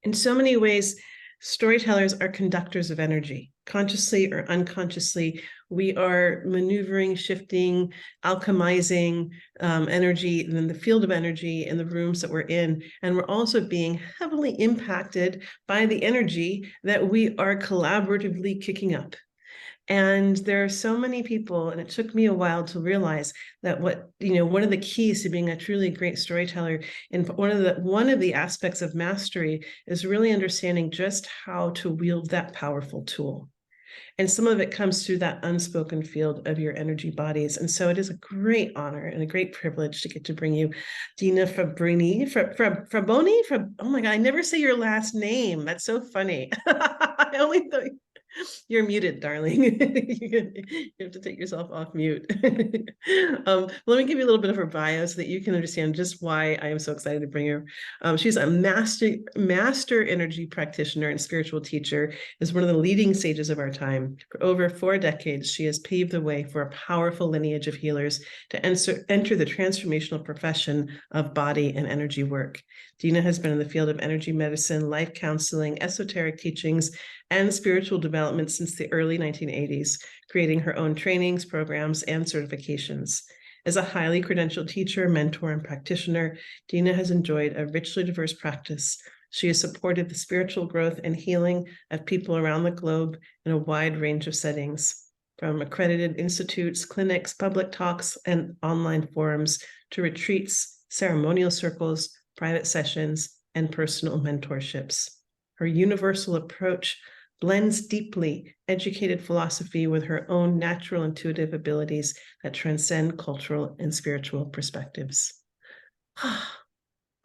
In so many ways, storytellers are conductors of energy. Consciously or unconsciously, we are maneuvering, shifting, alchemizing energy in the field of energy in the rooms that we're in. And we're also being heavily impacted by the energy that we are collaboratively kicking up. And there are so many people, and it took me a while to realize that one of the keys to being a truly great storyteller, and one of the aspects of mastery is really understanding just how to wield that powerful tool. And some of it comes through that unspoken field of your energy bodies. And so it is a great honor and a great privilege to get to bring you Dina Fraboni. Oh my God, I never say your last name. That's so funny. I only thought you're muted, darling. You have to take yourself off mute. Let me give you a little bit of her bio so that you can understand just why I am so excited to bring her. She's a master energy practitioner and spiritual teacher, is one of the leading sages of our time. For over 4 decades, she has paved the way for a powerful lineage of healers to enter the transformational profession of body and energy work. Dina has been in the field of energy medicine, life counseling, esoteric teachings, and spiritual development since the early 1980s, creating her own trainings, programs, and certifications. As a highly credentialed teacher, mentor, and practitioner, Dina has enjoyed a richly diverse practice. She has supported the spiritual growth and healing of people around the globe in a wide range of settings, from accredited institutes, clinics, public talks, and online forums to retreats, ceremonial circles, private sessions, and personal mentorships. Her universal approach blends deeply educated philosophy with her own natural intuitive abilities that transcend cultural and spiritual perspectives.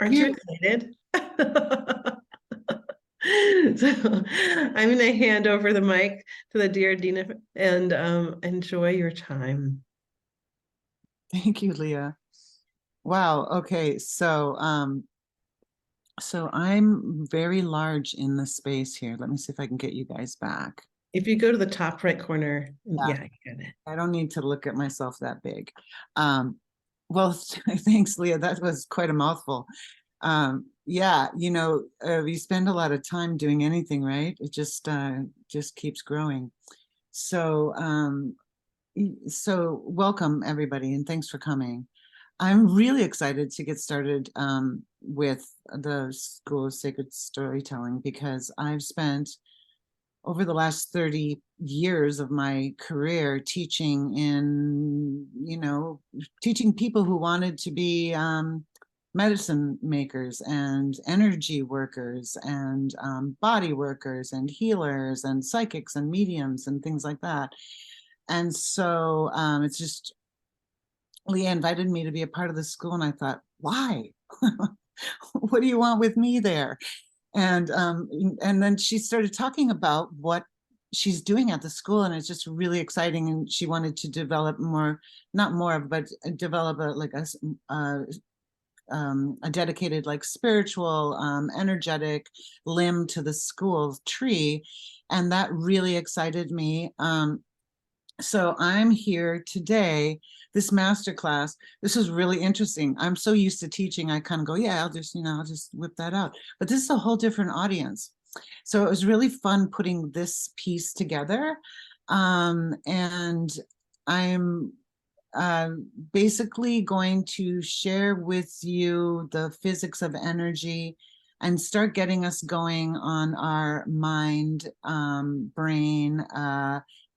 Aren't you excited? So I'm going to hand over the mic to the dear Dina and enjoy your time. Thank you, Leah. Wow. Okay. So I'm very large in the space here. Let me see if I can get you guys back. If you go to the top right corner, yeah, you get it. I don't need to look at myself that big. Well, thanks, Leah. That was quite a mouthful. Yeah, you spend a lot of time doing anything, right? It just keeps growing. So welcome everybody, and thanks for coming. I'm really excited to get started with the School of Sacred Storytelling because I've spent over the last 30 years of my career teaching teaching people who wanted to be medicine makers and energy workers and body workers and healers and psychics and mediums and things like that. And so it's just, Leah invited me to be a part of the school, and I thought, why? What do you want with me there? And then she started talking about what she's doing at the school, and it's just really exciting. And she wanted to develop but develop a dedicated, like, spiritual, energetic limb to the school tree, and that really excited me. So I'm here today, this masterclass. This is really interesting. I'm so used to teaching, I kind of go, yeah, I'll just whip that out. But this is a whole different audience. So it was really fun putting this piece together. And I'm basically going to share with you the physics of energy and start getting us going on our mind, brain,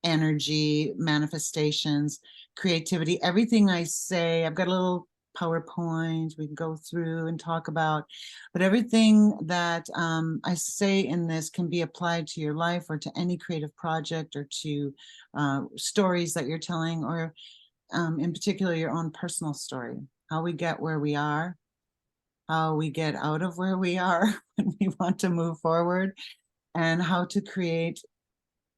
energy, manifestations, creativity. Everything I say, I've got a little PowerPoint we can go through and talk about, but everything that I say in this can be applied to your life or to any creative project or to stories that you're telling, or in particular your own personal story, how we get where we are, how we get out of where we are when we want to move forward, and how to create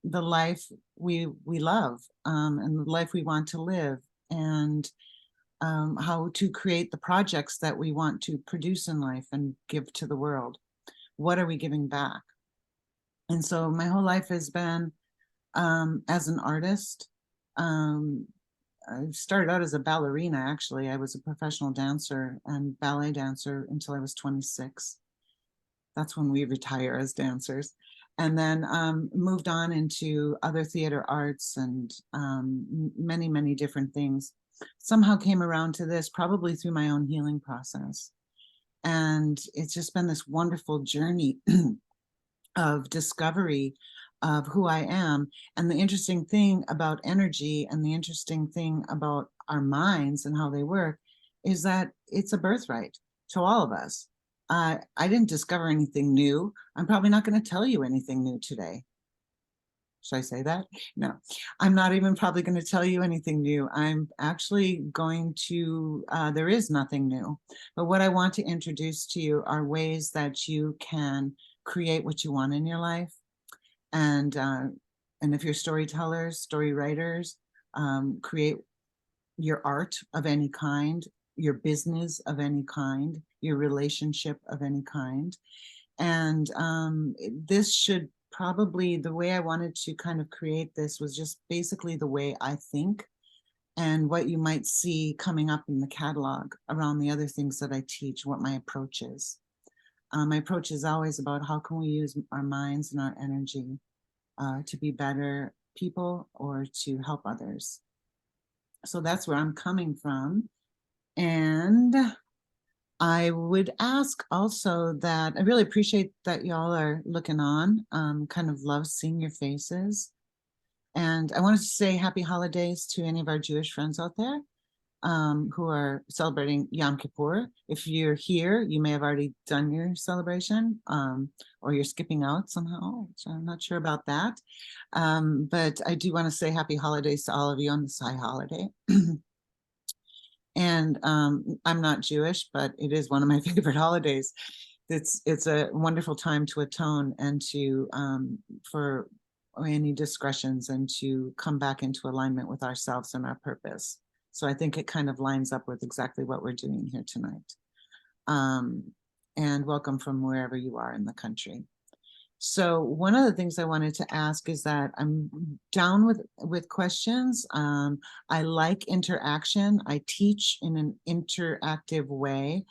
the life we love, and the life we want to live, and how to create the projects that we want to produce in life and give to the world. What are we giving back? And so my whole life has been as an artist. I started out as a ballerina, actually. I was a professional dancer and ballet dancer until I was 26. That's when we retire as dancers. And then moved on into other theater arts and many, many different things. Somehow came around to this, probably through my own healing process. And it's just been this wonderful journey of discovery of who I am. And the interesting thing about energy and the interesting thing about our minds and how they work is that it's a birthright to all of us. I didn't discover anything new. I'm probably not going to tell you anything new today. Should I say that? No, I'm not even probably going to tell you anything new. I'm actually going to, there is nothing new. But what I want to introduce to you are ways that you can create what you want in your life. And if you're storytellers, story writers, create your art of any kind, your business of any kind, your relationship of any kind. And this should probably, the way I wanted to kind of create this was just basically the way I think and what you might see coming up in the catalog around the other things that I teach, what my approach is. My approach is always about how can we use our minds and our energy to be better people or to help others. So that's where I'm coming from. And I would ask also that I really appreciate that y'all are looking on, kind of love seeing your faces. And I wanted to say happy holidays to any of our Jewish friends out there who are celebrating Yom Kippur. If you're here, you may have already done your celebration or you're skipping out somehow. So I'm not sure about that. But I do want to say happy holidays to all of you on this high holiday. And I'm not Jewish, but it is one of my favorite holidays. It's a wonderful time to atone and to for any discretions and to come back into alignment with ourselves and our purpose. So I think it kind of lines up with exactly what we're doing here tonight. And welcome from wherever you are in the country. So one of the things I wanted to ask is that I'm down with questions. I like interaction. I teach in an interactive way.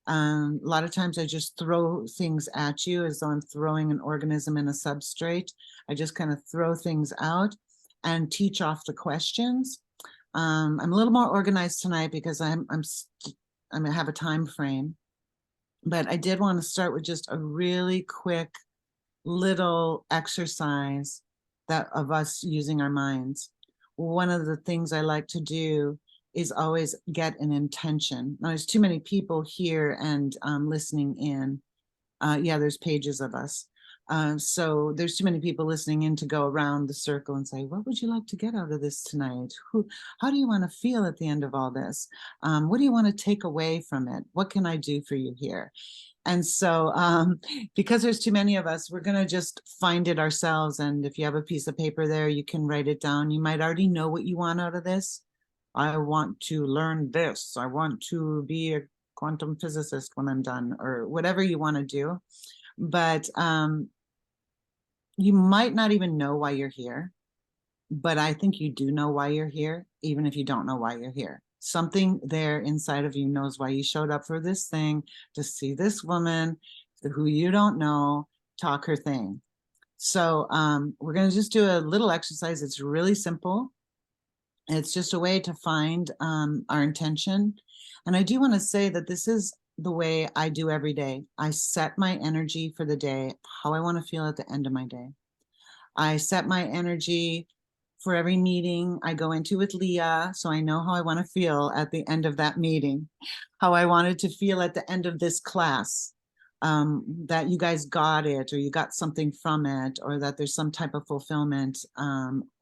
A lot of times I just throw things at you as though I'm throwing an organism in a substrate. I just kind of throw things out and teach off the questions. I'm a little more organized tonight because I have a time frame, but I did want to start with just a really quick little exercise that of us using our minds. One of the things I like to do is always get an intention. Now, there's too many people here and listening in. Yeah, there's pages of us. So there's too many people listening in to go around the circle and say, what would you like to get out of this tonight? How do you want to feel at the end of all this? What do you want to take away from it? What can I do for you here? And so because there's too many of us, we're going to just find it ourselves. And if you have a piece of paper there, you can write it down. You might already know what you want out of this. I want to learn this. I want to be a quantum physicist when I'm done, or whatever you want to do. But you might not even know why you're here. But I think you do know why you're here, even if you don't know why you're here. Something there inside of you knows why you showed up for this thing, to see this woman who you don't know talk her thing. So we're going to just do a little exercise. It's really simple. It's just a way to find our intention. And I do want to say that this is the way I do every day. I set my energy for the day, how I want to feel at the end of my day. I set my energy for every meeting I go into with Leah, so I know how I want to feel at the end of that meeting, how I wanted to feel at the end of this class, that you guys got it, or you got something from it, or that there's some type of fulfillment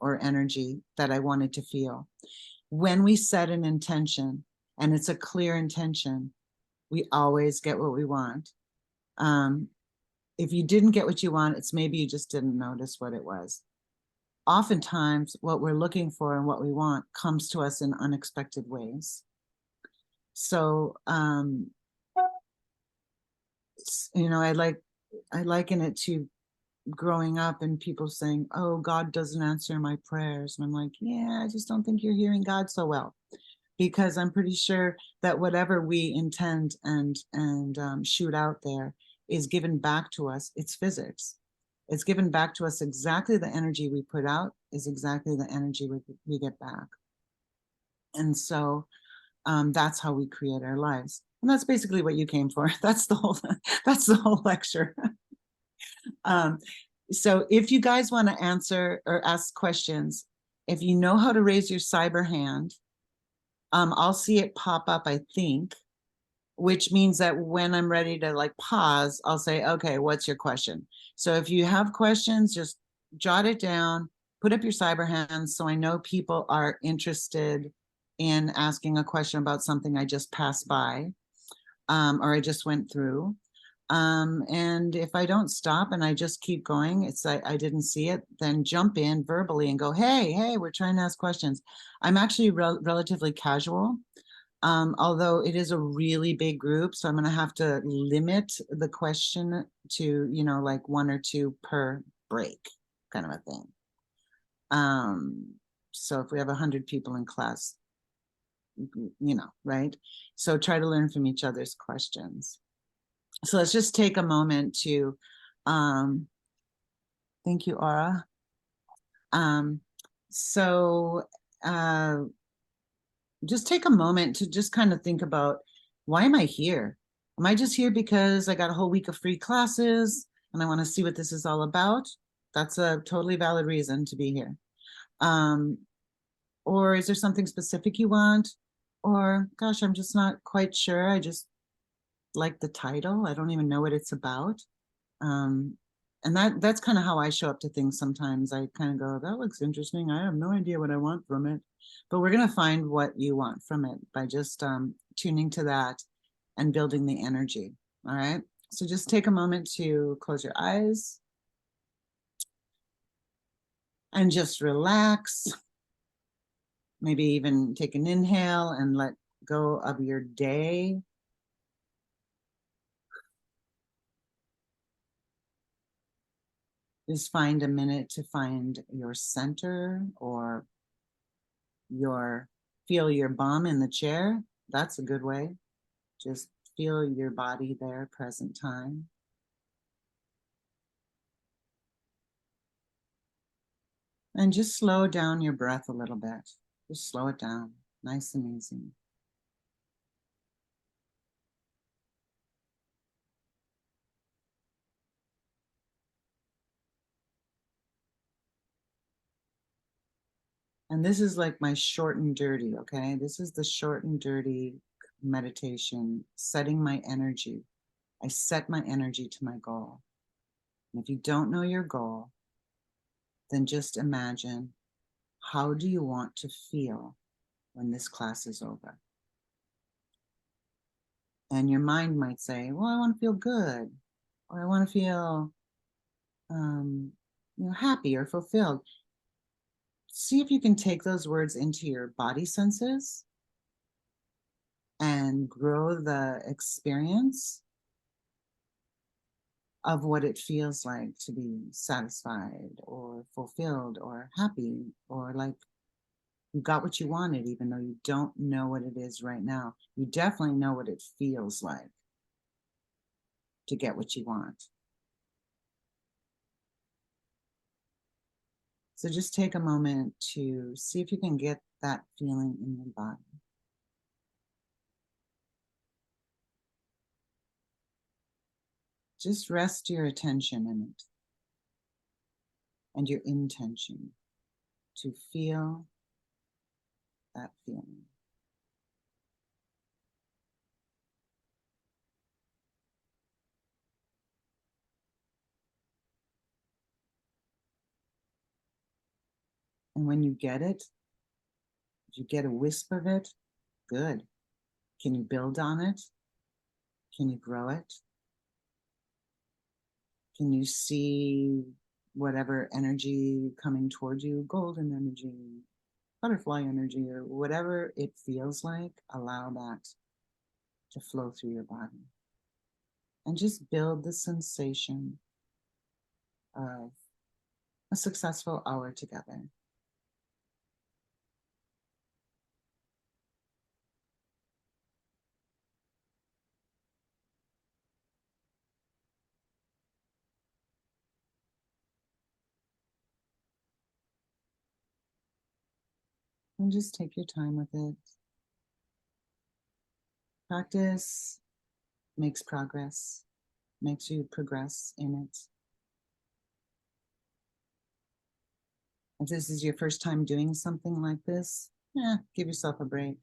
or energy that I wanted to feel. When we set an intention, and it's a clear intention, we always get what we want. If you didn't get what you want, it's maybe you just didn't notice what it was. Oftentimes what we're looking for and what we want comes to us in unexpected ways. So, you know, I liken it to growing up and people saying, oh, God doesn't answer my prayers. And I'm like, yeah, I just don't think you're hearing God so well. Because I'm pretty sure that whatever we intend and shoot out there is given back to us. It's physics. It's given back to us. Exactly the energy we put out is exactly the energy we get back. And so that's how we create our lives. And that's basically what you came for. That's the whole lecture. So if you guys want to answer or ask questions, if you know how to raise your cyber hand, I'll see it pop up, I think, which means that when I'm ready to like pause, I'll say, okay, what's your question? So if you have questions, just jot it down, put up your cyber hands so I know people are interested in asking a question about something I just passed by or I just went through. And if I don't stop and I just keep going, it's like I didn't see it, then jump in verbally and go, hey, we're trying to ask questions. I'm actually relatively casual. Although it is a really big group, so I'm going to have to limit the question to, like 1 or 2 per break, kind of a thing. So if we have 100 people in class, right? So try to learn from each other's questions. So let's just take a moment to, thank you, Aura. So just take a moment to just kind of think about, why am I here? Am I just here because I got a whole week of free classes and I want to see what this is all about? That's a totally valid reason to be here. Or is there something specific you want? Or, gosh, I'm just not quite sure. I just like the title. I don't even know what it's about. And that's kind of how I show up to things sometimes. I kind of go, that looks interesting. I have no idea what I want from it. But we're going to find what you want from it by just tuning to that and building the energy. All right. So just take a moment to close your eyes and just relax. Maybe even take an inhale and let go of your day. Just find a minute to find your center or feel your bum in the chair. That's a good way. Just feel your body there, present time. And just slow down your breath a little bit. Just slow it down, nice and easy. And this is like my short and dirty, okay? This is the short and dirty meditation, setting my energy. I set my energy to my goal. And if you don't know your goal, then just imagine, how do you want to feel when this class is over? And your mind might say, well, I want to feel good, or I want to feel happy or fulfilled. See if you can take those words into your body senses and grow the experience of what it feels like to be satisfied or fulfilled or happy, or like you got what you wanted, even though you don't know what it is right now. You definitely know what it feels like to get what you want. So just take a moment to see if you can get that feeling in your body. Just rest your attention in it and your intention to feel that feeling. And when you get it, if you get a wisp of it, good. Can you build on it? Can you grow it? Can you see whatever energy coming towards you, golden energy, butterfly energy, or whatever it feels like? Allow that to flow through your body. And just build the sensation of a successful hour together. And just take your time with it. Practice makes progress, makes you progress in it. If this is your first time doing something like this, give yourself a break.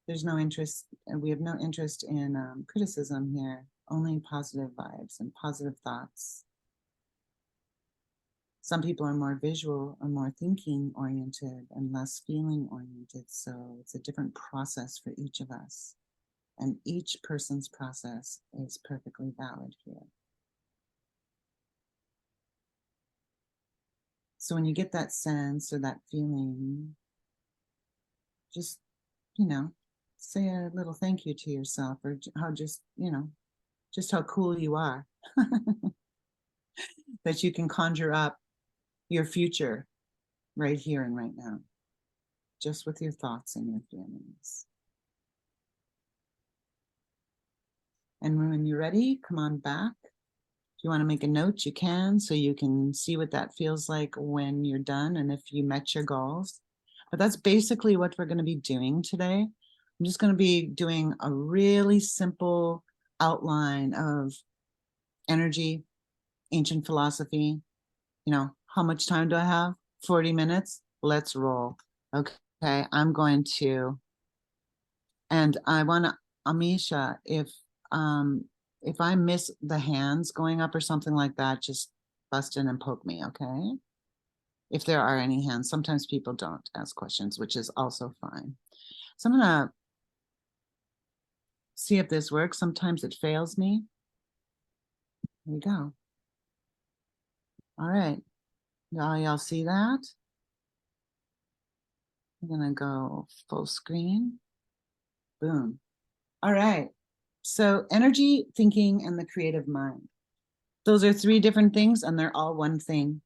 There's no interest, and we have no interest in criticism here, only positive vibes and positive thoughts. Some people are more visual or more thinking oriented and less feeling oriented. So it's a different process for each of us. And each person's process is perfectly valid here. So when you get that sense or that feeling, just, say a little thank you to yourself, or how just how cool you are that you can conjure up your future right here and right now, just with your thoughts and your feelings. And when you're ready, come on back. If you want to make a note, you can, so you can see what that feels like when you're done and if you met your goals. But that's basically what we're going to be doing today. I'm just going to be doing a really simple outline of energy, ancient philosophy. How much time do I have? 40 minutes? Let's roll. Okay, I'm going to, and I want to, Amisha, if I miss the hands going up or something like that, just bust in and poke me, okay? If there are any hands. Sometimes people don't ask questions, which is also fine. So I'm gonna see if this works. Sometimes it fails me. Here we go. All right, y'all see that? I'm gonna go full screen. Boom. All right. So energy, thinking, and the creative mind. Those are three different things, and they're all one thing.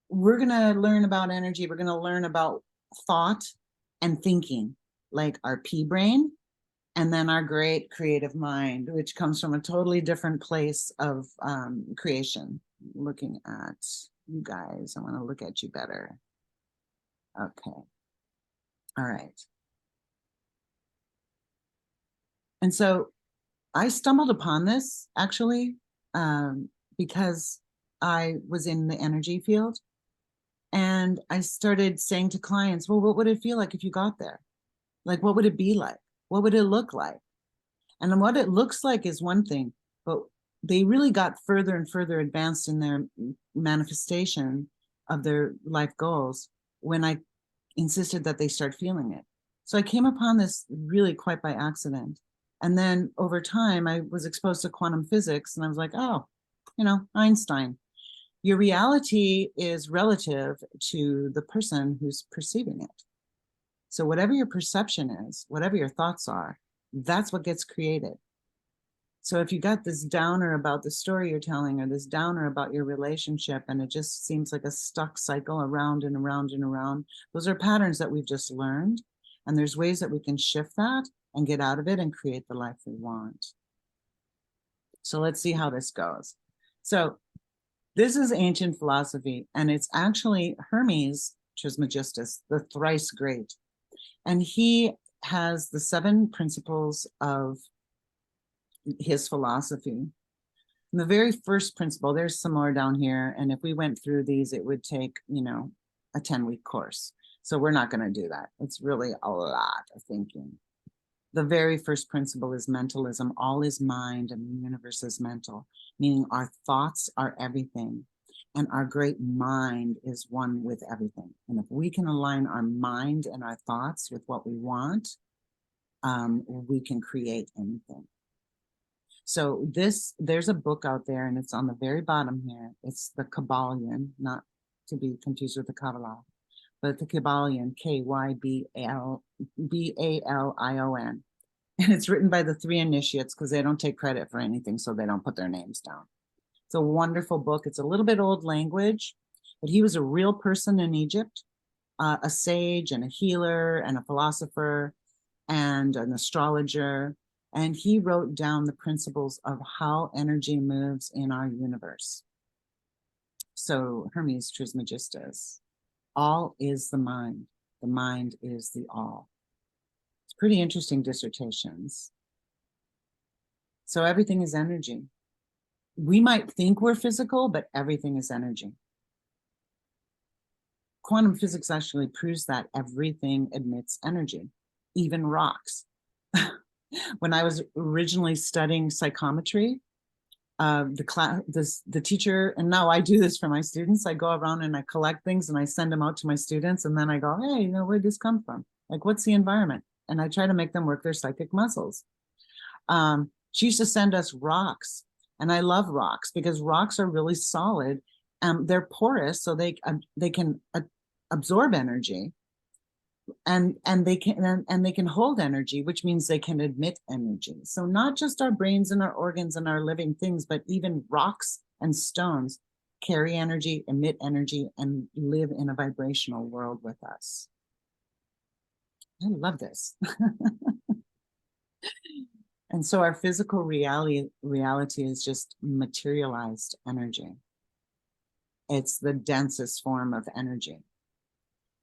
We're going to learn about energy. We're going to learn about thought and thinking, like our pea brain, and then our great creative mind, which comes from a totally different place of creation. Looking at you guys, I want to look at you better. Okay. All right. And so I stumbled upon this actually because I was in the energy field, and I started saying to clients, well, what would it feel like if you got there? Like, what would it be like? What would it look like? And what it looks like is one thing, but they really got further and further advanced in their manifestation of their life goals when I insisted that they start feeling it. So I came upon this really quite by accident. And then over time, I was exposed to quantum physics, and I was like, oh, Einstein. Your reality is relative to the person who's perceiving it. So whatever your perception is, whatever your thoughts are, that's what gets created. So if you got this downer about the story you're telling, or this downer about your relationship, and it just seems like a stuck cycle around and around and around, those are patterns that we've just learned. And there's ways that we can shift that and get out of it and create the life we want. So let's see how this goes. So this is ancient philosophy, and it's actually Hermes Trismegistus, the thrice great. And he has the 7 principles of his philosophy. And the very first principle, there's some more down here, and if we went through these, it would take, a 10-week course. So we're not going to do that. It's really a lot of thinking. The very first principle is mentalism. All is mind, and the universe is mental, meaning our thoughts are everything, and our great mind is one with everything. And if we can align our mind and our thoughts with what we want, we can create anything. So there's a book out there, and it's on the very bottom here. It's the Kybalion, not to be confused with the Kabbalah, but the Kybalion, Kybalion. And it's written by the 3 initiates, because they don't take credit for anything, so they don't put their names down. It's a wonderful book. It's a little bit old language, but he was a real person in Egypt, a sage and a healer and a philosopher and an astrologer. And he wrote down the principles of how energy moves in our universe. So Hermes Trismegistus. All is the mind. The mind is the all. It's pretty interesting dissertations. So everything is energy. We might think we're physical, but everything is energy. Quantum physics actually proves that everything emits energy, even rocks. When I was originally studying psychometry, the teacher, and now I do this for my students, I go around and I collect things and I send them out to my students, and then I go, hey, you know, where'd this come from? Like, what's the environment? And I try to make them work their psychic muscles. She used to send us rocks, and I love rocks because rocks are really solid. They're porous, so they can absorb energy, and they can hold energy, which means they can emit energy. So not just our brains and our organs and our living things, but even rocks and stones carry energy, emit energy, and live in a vibrational world with us. I love this. And so our physical reality is just materialized energy. It's the densest form of energy.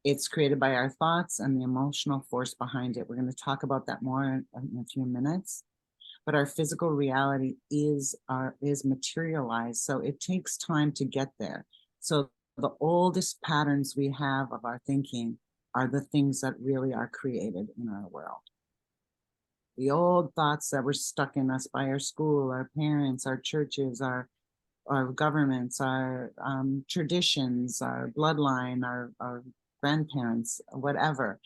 It's created by our thoughts and the emotional force behind it. We're going to talk about that more in a few minutes. But our physical reality is materialized, so it takes time to get there. So the oldest patterns we have of our thinking are the things that really are created in our world. The old thoughts that were stuck in us by our school, our parents, our churches, our governments, our traditions, our bloodline, our grandparents, whatever,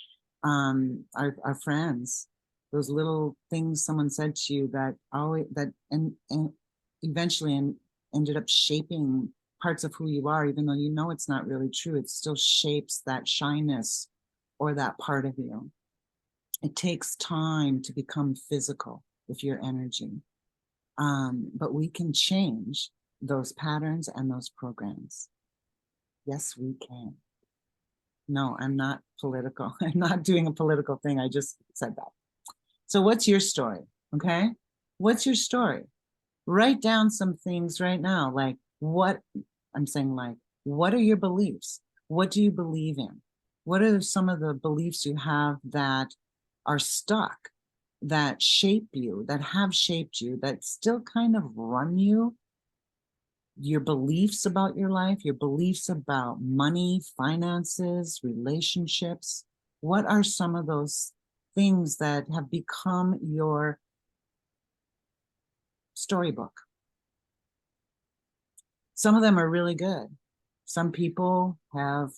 our friends, those little things someone said to you that and eventually ended up shaping parts of who you are, even though you know it's not really true. It still shapes that shyness or that part of you. It takes time to become physical with your energy. But we can change those patterns and those programs. Yes, we can. No, I'm not political. I'm not doing a political thing. I just said that. So what's your story? Okay. What's your story? Write down some things right now. Like what are your beliefs? What do you believe in? What are some of the beliefs you have that are stuck, that shape you, that have shaped you, that still kind of run you? Your beliefs about your life, your beliefs about money, finances, relationships. What are some of those things that have become your storybook? Some of them are really good. Some people have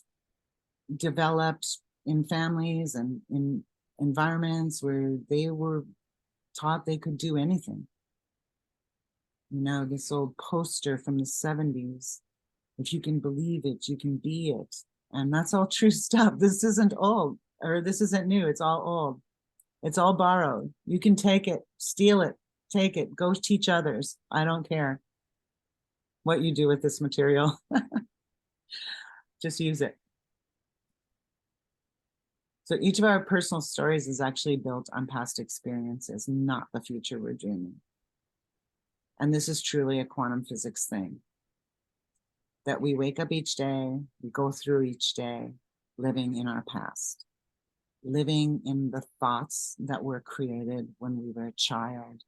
developed in families and in environments where they were taught they could do anything. You know, this old poster from the 70s, if you can believe it, you can be it. And that's all true stuff. This isn't old, or this isn't new. It's all old. It's all borrowed. You can take it, steal it, take it, go teach others. I don't care what you do with this material. Just use it. So each of our personal stories is actually built on past experiences, not the future we're dreaming. And this is truly a quantum physics thing. That we wake up each day, we go through each day, living in our past, living in the thoughts that were created when we were a child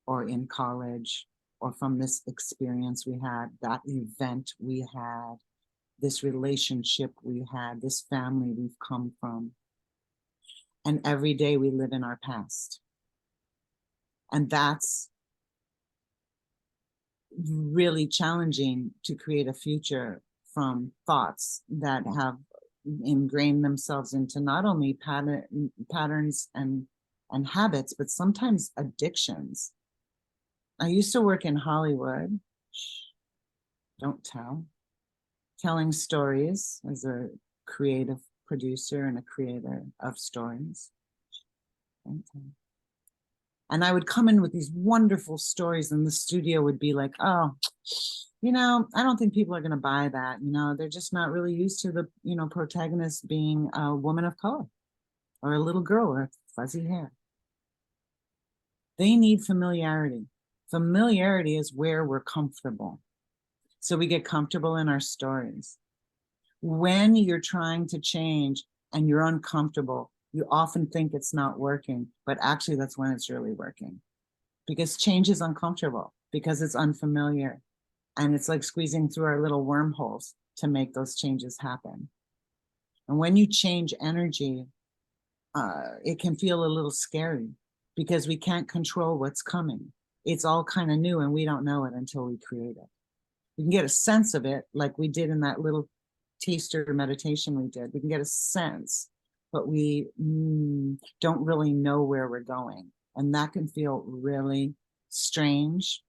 or in college, or from this experience we had, that event we had, this relationship we had, this family we've come from. And every day we live in our past. And that's really challenging to create a future from thoughts that have ingrained themselves into not only patterns and habits, but sometimes addictions. I used to work in Hollywood, don't tell, telling stories as a creative producer and a creator of stories. Don't tell. And I would come in with these wonderful stories, and the studio would be like, oh, you know, I don't think people are going to buy that. You know, they're just not really used to the, you know, protagonist being a woman of color or a little girl with fuzzy hair. They need familiarity. Familiarity is where we're comfortable. So we get comfortable in our stories. When you're trying to change and you're uncomfortable, you often think it's not working, but actually that's when it's really working. Because change is uncomfortable, because it's unfamiliar. And it's like squeezing through our little wormholes to make those changes happen. And when you change energy, it can feel a little scary because we can't control what's coming. It's all kind of new and we don't know it until we create it. We can get a sense of it like we did in that little taster meditation we did. We can get a sense, but we don't really know where we're going. And that can feel really strange,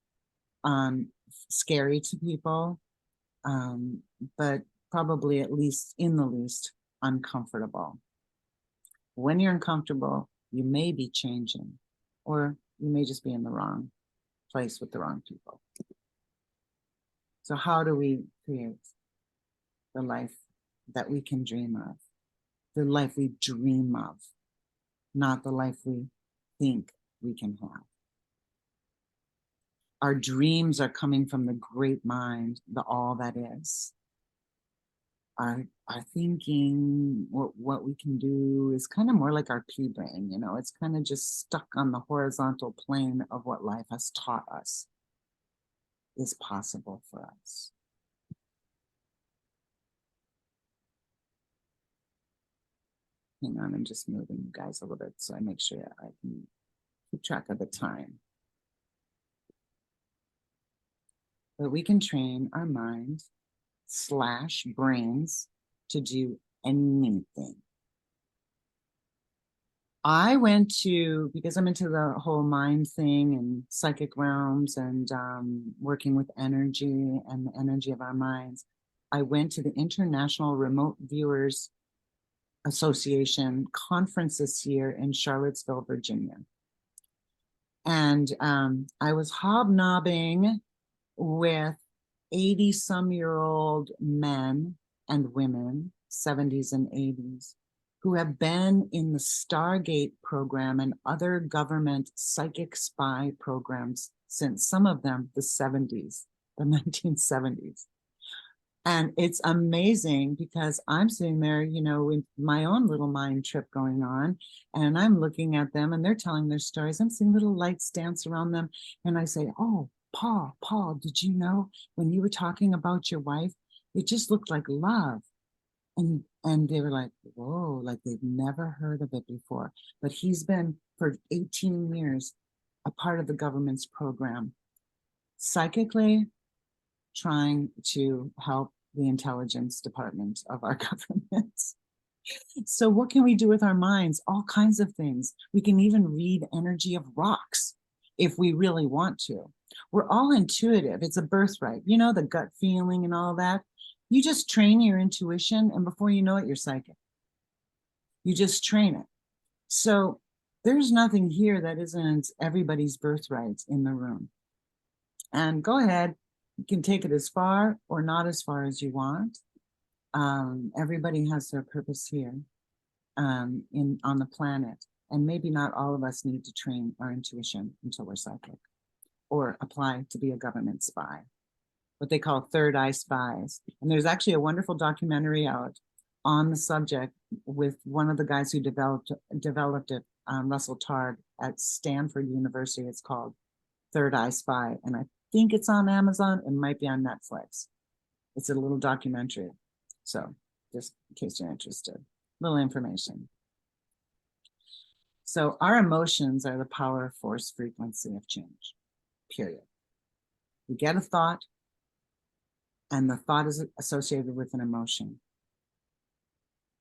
scary to people, but probably at least in the least uncomfortable. When you're uncomfortable, you may be changing, or you may just be in the wrong place with the wrong people. So how do we create the life that we can dream of? The life we dream of, not the life we think we can have. Our dreams are coming from the great mind, the all that is. Our thinking, what we can do is kind of more like our pea brain, you know, it's kind of just stuck on the horizontal plane of what life has taught us is possible for us. Hang on, I'm just moving you guys a little bit so I make sure I can keep track of the time. But we can train our mind / brains to do anything. I went to, because I'm into the whole mind thing and psychic realms and working with energy and the energy of our minds, I went to the International Remote Viewers Association conference this year in Charlottesville, Virginia. And I was hobnobbing with 80-some-year-old men and women, 70s and 80s, who have been in the Stargate program and other government psychic spy programs since, some of them, the 70s, the 1970s. And it's amazing because I'm sitting there, you know, with my own little mind trip going on, and I'm looking at them and they're telling their stories. I'm seeing little lights dance around them. And I say, oh, Paul, did you know when you were talking about your wife, it just looked like love? And they were like, whoa, like they've never heard of it before. But he's been for 18 years a part of the government's program, psychically trying to help the intelligence department of our government. So what can we do with our minds? All kinds of things. We can even read energy of rocks if we really want to. We're all intuitive. It's a birthright. You know, the gut feeling and all that. You just train your intuition, and before you know it, you're psychic. You just train it. So there's nothing here that isn't everybody's birthright in the room. And go ahead, you can take it as far or not as far as you want. Everybody has their purpose here on the planet. And maybe not all of us need to train our intuition until we're psychic or apply to be a government spy, what they call third eye spies. And there's actually a wonderful documentary out on the subject with one of the guys who developed it, Russell Targ at Stanford University. It's called Third Eye Spy. And I think it's on Amazon. It might be on Netflix. It's a little documentary. So just in case you're interested, little information. So our emotions are the power, force, frequency of change, period. We get a thought, and the thought is associated with an emotion.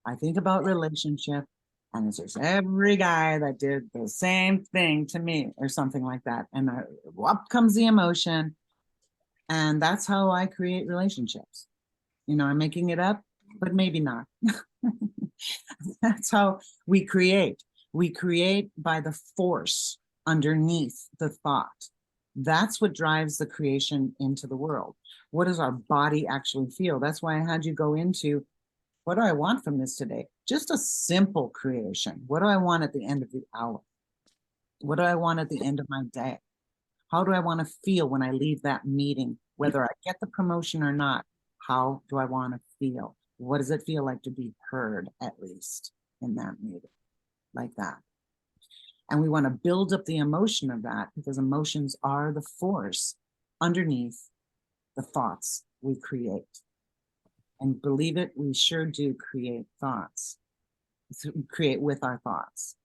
I think about relationship, and it's just every guy that did the same thing to me or something like that. And up comes the emotion, and that's how I create relationships. You know, I'm making it up, but maybe not. That's how we create. We create by the force underneath the thought. That's what drives the creation into the world. What does our body actually feel? That's why I had you go into, what do I want from this today? Just a simple creation. What do I want at the end of the hour? What do I want at the end of my day? How do I want to feel when I leave that meeting? Whether I get the promotion or not, how do I want to feel? What does it feel like to be heard, at least in that meeting, like that? And we want to build up the emotion of that, because emotions are the force underneath the thoughts we create. And believe it, we sure do create thoughts, create with our thoughts.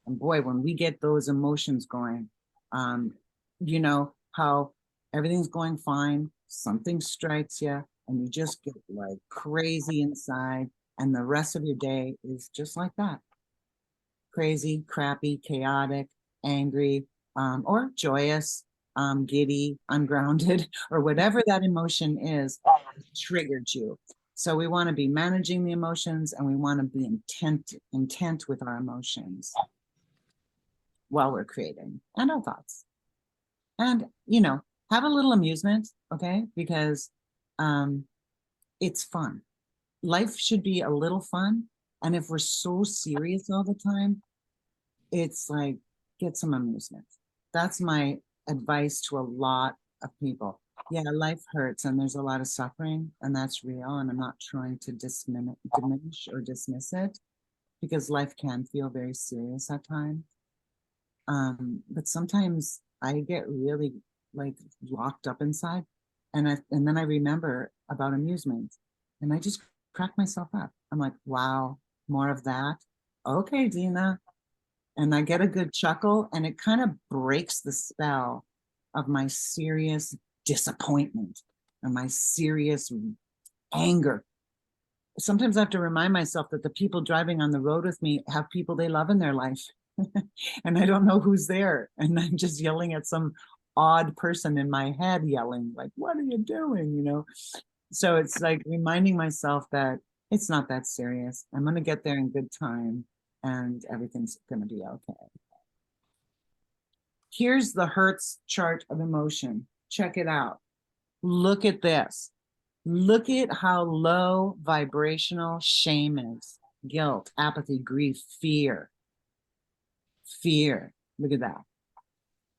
And boy, when we get those emotions going, you know how everything's going fine, something strikes you, and you just get like crazy inside, and the rest of your day is just like that. Crazy, crappy, chaotic, angry, or joyous, giddy, ungrounded, or whatever that emotion is triggered you. So we want to be managing the emotions, and we want to be intent with our emotions while we're creating, and our thoughts. And, you know, have a little amusement, okay? Because it's fun. Life should be a little fun. And if we're so serious all the time, it's like, get some amusement. That's my advice to a lot of people. Yeah, life hurts and there's a lot of suffering, and that's real. And I'm not trying to diminish or dismiss it, because life can feel very serious at times. But sometimes I get really like locked up inside, and then I remember about amusement, and I just crack myself up. I'm like, wow, more of that. Okay, Dina. And I get a good chuckle, and it kind of breaks the spell of my serious disappointment and my serious anger. Sometimes I have to remind myself that the people driving on the road with me have people they love in their life. And I don't know who's there. And I'm just yelling at some odd person in my head, yelling, like, what are you doing? You know? So it's like reminding myself that it's not that serious. I'm going to get there in good time, and everything's going to be okay. Here's the Hertz chart of emotion. Check it out. Look at this. Look at how low vibrational shame is. Guilt, apathy, grief, fear. Fear. Look at that.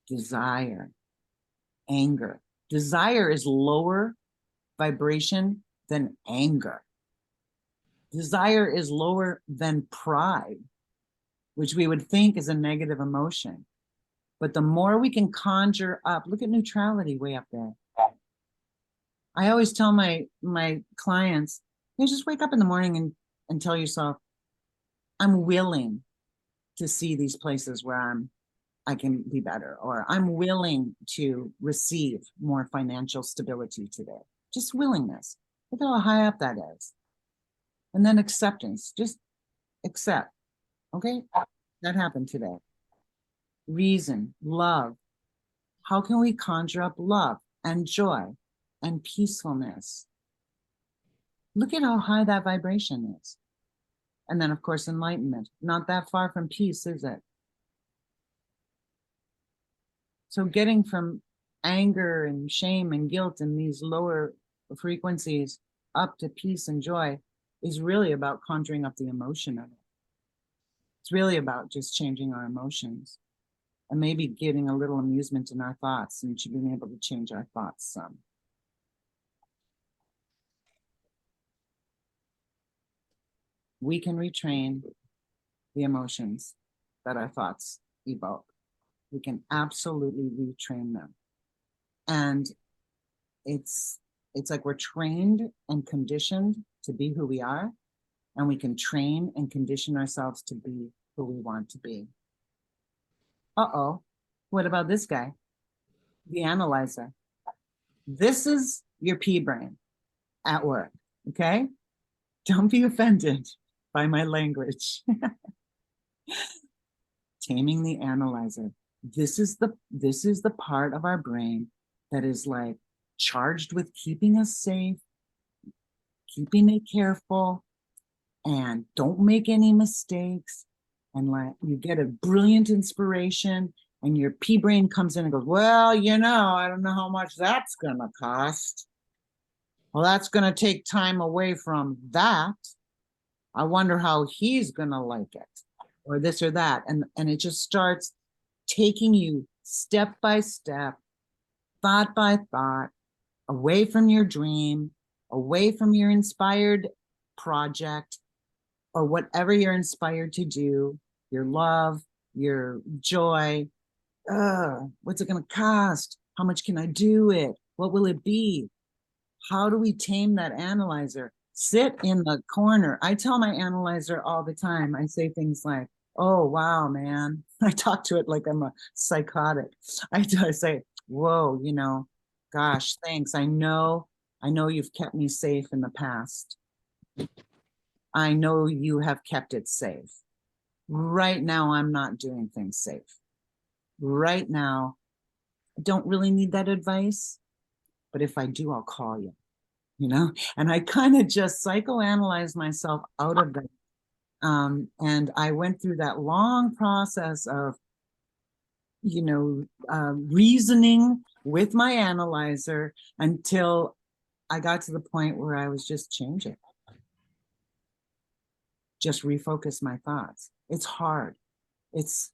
Desire, anger. Desire is lower vibration than anger. Desire is lower than pride, which we would think is a negative emotion. But the more we can conjure up, look at neutrality way up there. I always tell my clients, you just wake up in the morning and tell yourself, I'm willing to see these places where I can be better, or I'm willing to receive more financial stability today. Just willingness. Look how high up that is. And then acceptance. Just accept. Okay, that happened today. Reason, love. How can we conjure up love and joy and peacefulness? Look at how high that vibration is. And then, of course, enlightenment. Not that far from peace, is it? So getting from anger and shame and guilt and these lower frequencies up to peace and joy is really about conjuring up the emotion of it. It's really about just changing our emotions, and maybe getting a little amusement in our thoughts, and being able to change our thoughts some. We can retrain the emotions that our thoughts evoke. We can absolutely retrain them. And it's like we're trained and conditioned to be who we are, and we can train and condition ourselves to be who we want to be. Uh-oh, what about this guy? The analyzer. This is your pea brain at work, okay? Don't be offended by my language. Taming the analyzer. This is the part of our brain that is like charged with keeping us safe, keeping it careful, and don't make any mistakes. And like you get a brilliant inspiration, and your pea brain comes in and goes, well, you know, I don't know how much that's gonna cost. Well, that's gonna take time away from that. I wonder how he's gonna like it, or this or that. And it just starts taking you step by step, thought by thought, away from your dream, away from your inspired project or whatever you're inspired to do, your love, your joy. What's it going to cost? How much can I do it? What will it be? How do we tame that analyzer? Sit in the corner. I tell my analyzer all the time, I say things like, oh, wow, man. I talk to it like I'm a psychotic. I say, whoa, you know, gosh, thanks. I know you've kept me safe in the past. I know you have kept it safe. Right now, I'm not doing things safe. Right now, I don't really need that advice, but if I do, I'll call you, you know? And I kind of just psychoanalyze myself out of that. And I went through that long process of, you know, reasoning with my analyzer until I got to the point where I was just changing. Just refocus my thoughts. It's hard. It's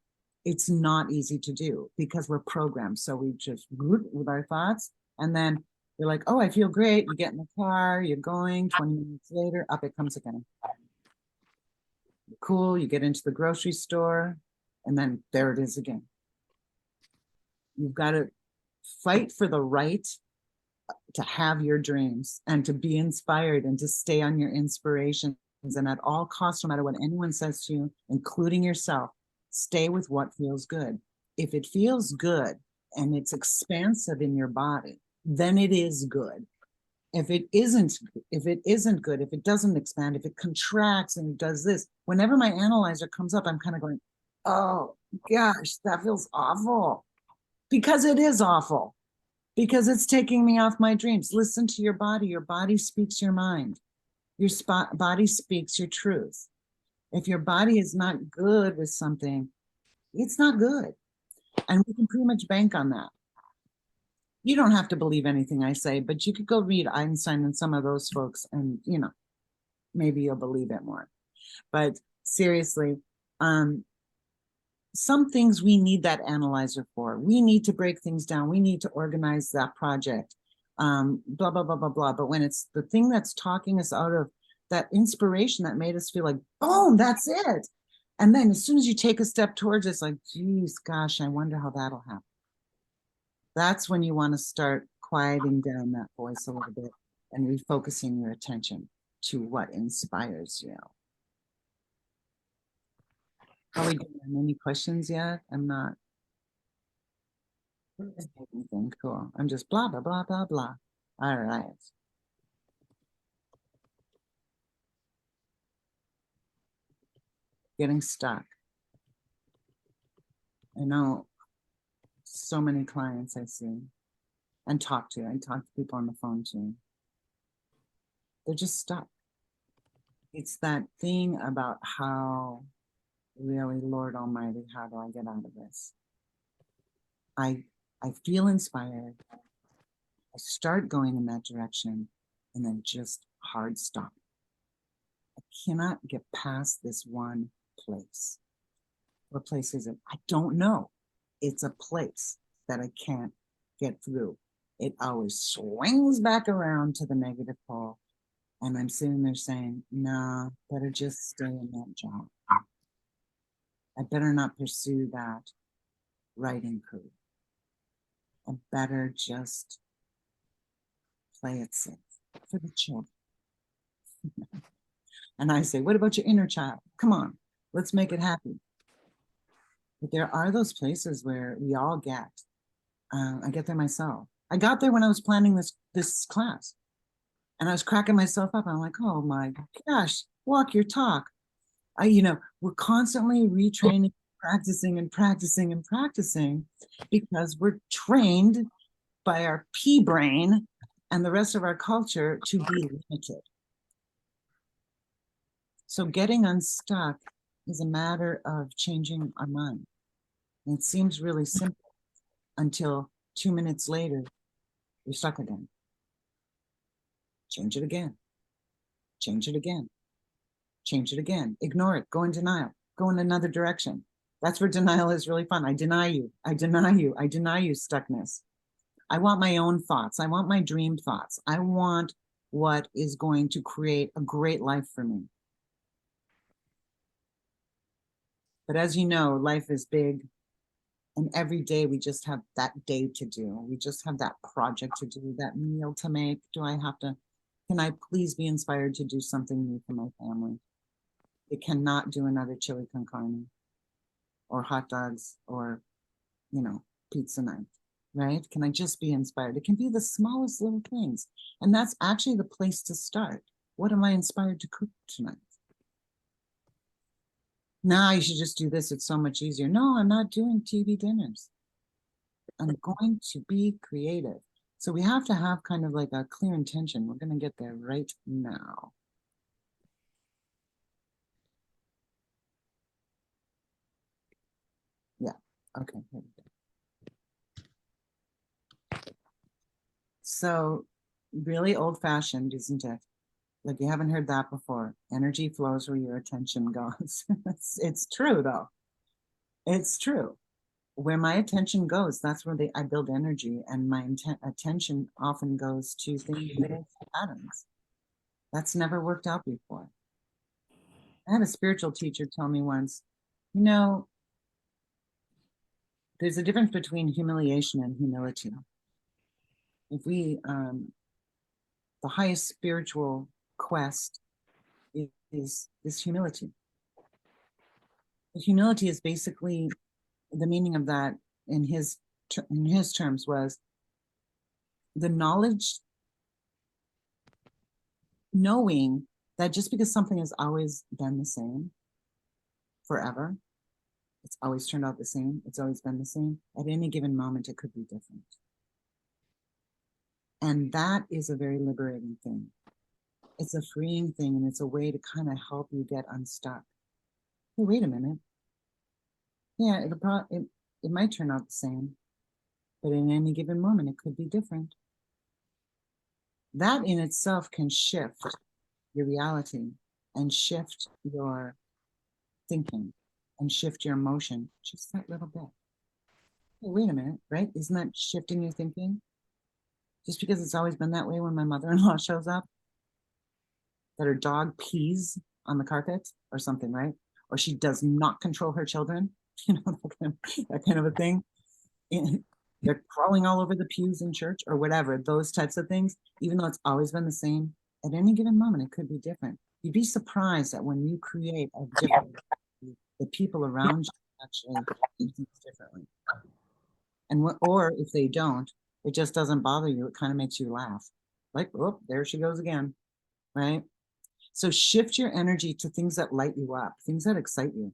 not easy to do because we're programmed. So we just root with our thoughts, and then you're like, oh, I feel great. You get in the car, you're going, 20 minutes later, up it comes again. Cool, you get into the grocery store, and then there it is again. You've got to fight for the right to have your dreams and to be inspired and to stay on your inspirations. And at all costs, no matter what anyone says to you, including yourself, stay with what feels good. If it feels good and it's expansive in your body, then it is good. If it isn't good, if it doesn't expand, if it contracts and it does this, whenever my analyzer comes up, I'm kind of going, oh gosh, that feels awful. Because it is awful. Because it's taking me off my dreams. Listen to your body. Your body speaks your mind. Your body speaks your truth. If your body is not good with something, it's not good. And we can pretty much bank on that. You don't have to believe anything I say, but you could go read Einstein and some of those folks and, you know, maybe you'll believe it more. But seriously, some things we need that analyzer for. We need to break things down. We need to organize that project, blah, blah, blah, blah, blah. But when it's the thing that's talking us out of that inspiration that made us feel like, boom, that's it. And then as soon as you take a step towards it, it's like, geez, gosh, I wonder how that'll happen. That's when you want to start quieting down that voice a little bit and refocusing your attention to what inspires you. Are we doing any questions yet? I'm not. Anything cool. I'm just blah, blah, blah, blah, blah. All right. Getting stuck. I know so many clients I see and talk to. I talk to people on the phone too. They're just stuck. It's that thing about how, really, Lord Almighty, how do I get out of this? I feel inspired. I start going in that direction and then just hard stop. I cannot get past this one place. What place is it? I don't know. It's a place that I can't get through. It always swings back around to the negative pole. And I'm sitting there saying, nah, better just stay in that job. I better not pursue that writing career. I better just play it safe for the children. And I say, what about your inner child? Come on, let's make it happen. But there are those places where we all get. I get there myself. I got there when I was planning this class. And I was cracking myself up. I'm like, oh my gosh, walk your talk. We're constantly retraining, practicing and practicing and practicing because we're trained by our pea brain and the rest of our culture to be limited. So getting unstuck is a matter of changing our mind. And it seems really simple until 2 minutes later, you're stuck again. Change it again. Change it again. Change it again. Ignore it. Go in denial. Go in another direction. That's where denial is really fun. I deny you. I deny you. I deny you, stuckness. I want my own thoughts. I want my dream thoughts. I want what is going to create a great life for me. But as you know, life is big, and every day we just have that day to do. We just have that project to do, that meal to make. Can I please be inspired to do something new for my family? It cannot do another chili con carne or hot dogs or, pizza night, right? Can I just be inspired? It can be the smallest little things. And that's actually the place to start. What am I inspired to cook tonight? Now you should just do this. It's so much easier. No, I'm not doing TV dinners. I'm going to be creative. So we have to have kind of like a clear intention. We're going to get there right now. Yeah. Okay. Here we go. So really old fashioned, isn't it? Like you haven't heard that before. Energy flows where your attention goes. It's true though. It's true. Where my attention goes, that's where I build energy, and my attention often goes to things that patterns. That's never worked out before. I had a spiritual teacher tell me once, there's a difference between humiliation and humility. If the highest spiritual quest is humility. Humility is basically, the meaning of that in his terms was the knowledge, knowing that just because something has always been the same forever, it's always turned out the same, it's always been the same, at any given moment it could be different. And that is a very liberating thing. It's a freeing thing, and it's a way to kind of help you get unstuck. Hey, wait a minute. Yeah, it might turn out the same, but in any given moment, it could be different. That in itself can shift your reality and shift your thinking and shift your emotion just that little bit. Hey, wait a minute, right? Isn't that shifting your thinking? Just because it's always been that way when my mother-in-law shows up, that her dog pees on the carpet or something, right? Or she does not control her children, that kind of a thing. They're crawling all over the pews in church or whatever, those types of things, even though it's always been the same, at any given moment, it could be different. You'd be surprised that when you create a different, the people around you actually do things differently. Or if they don't, it just doesn't bother you. It kind of makes you laugh. Like, oh, there she goes again, right? So shift your energy to things that light you up, things that excite you.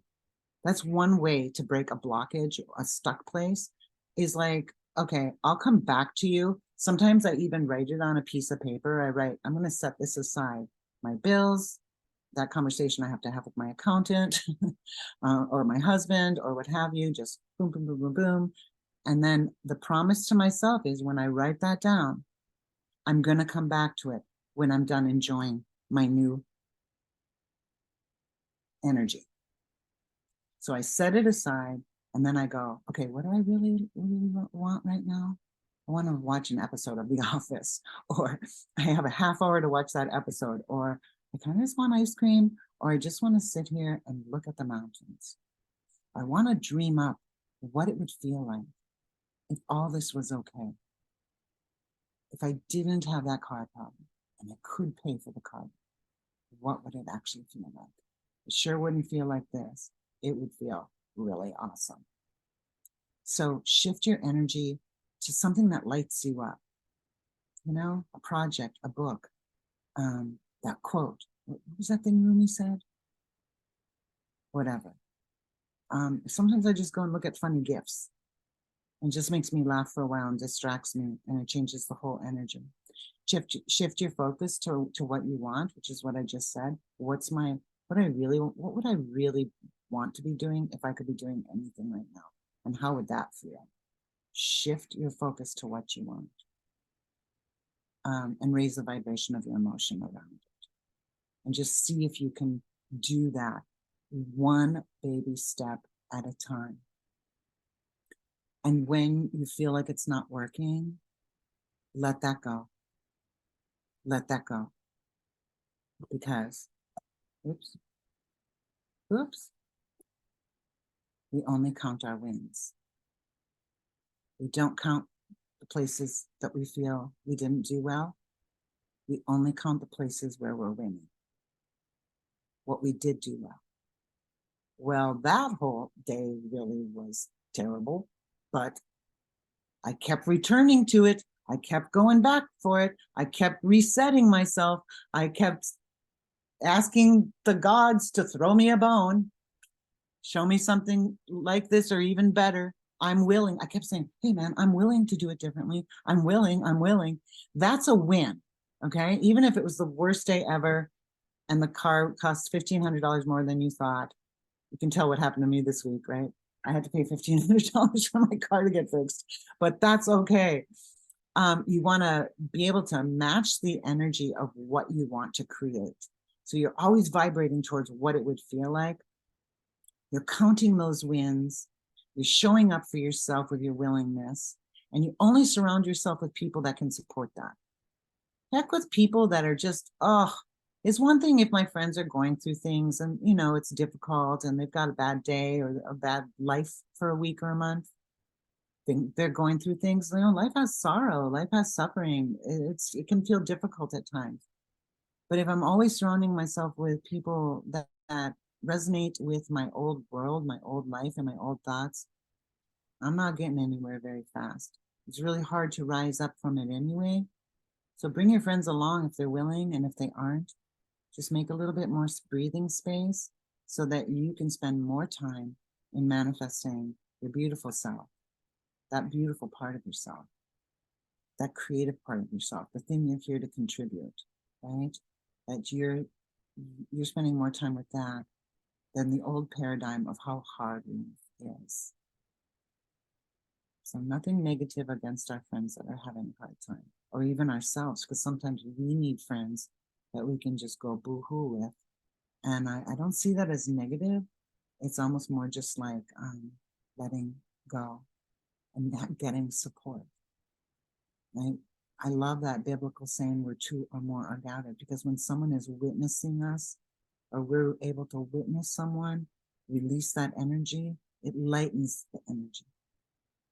That's one way to break a blockage, a stuck place, is like, okay, I'll come back to you. Sometimes I even write it on a piece of paper. I write, I'm going to set this aside. My bills, that conversation I have to have with my accountant or my husband or what have you, just boom, boom, boom, boom, boom. And then the promise to myself is when I write that down, I'm going to come back to it when I'm done enjoying my new energy. So I set it aside, and then I go, okay, what do I really, really want right now? I want to watch an episode of The Office, or I have a half hour to watch that episode, or I kind of just want ice cream, or I just want to sit here and look at the mountains. I want to dream up what it would feel like if all this was okay. If I didn't have that car problem and I could pay for the car, what would it actually feel like? It sure wouldn't feel like this. It would feel really awesome. So shift your energy to something that lights you up. A project, a book, that quote. What was that thing Rumi said? Whatever. Sometimes I just go and look at funny GIFs. It just makes me laugh for a while and distracts me, and it changes the whole energy. Shift your focus to what you want, which is what I just said. What would I really want to be doing if I could be doing anything right now? And how would that feel? Shift your focus to what you want, and raise the vibration of your emotion around it. And just see if you can do that one baby step at a time. And when you feel like it's not working, let that go. let that go. Because, oops, oops, we only count our wins. We don't count the places that we feel we didn't do well. We only count the places where we're winning, what we did do well. Well, that whole day really was terrible, but I kept returning to it. I kept going back for it. I kept resetting myself. I kept asking the gods to throw me a bone, show me something like this or even better. I'm willing. I kept saying, hey, man, I'm willing to do it differently. I'm willing. I'm willing. That's a win. Okay. Even if it was the worst day ever and the car cost $1,500 more than you thought, you can tell what happened to me this week, right? I had to pay $1,500 for my car to get fixed, but that's okay. You want to be able to match the energy of what you want to create. So you're always vibrating towards what it would feel like. You're counting those wins. You're showing up for yourself with your willingness, and you only surround yourself with people that can support that. Heck with people that are just, oh, it's one thing if my friends are going through things and, you know, it's difficult and they've got a bad day or a bad life for a week or a month. They're going through things, you know, life has sorrow, life has suffering. It can feel difficult at times. But if I'm always surrounding myself with people that resonate with my old world, my old life, and my old thoughts, I'm not getting anywhere very fast. It's really hard to rise up from it anyway. So bring your friends along if they're willing, and if they aren't, just make a little bit more breathing space so that you can spend more time in manifesting your beautiful self, that beautiful part of yourself, that creative part of yourself, the thing you're here to contribute, right? That you're spending more time with that than the old paradigm of how hard life is. So nothing negative against our friends that are having a hard time, or even ourselves, because sometimes we need friends that we can just go boo-hoo with. And I don't see that as negative. It's almost more just like letting go and not getting support. Right? I love that biblical saying where two or more are gathered, because when someone is witnessing us, or we're able to witness someone release that energy, it lightens the energy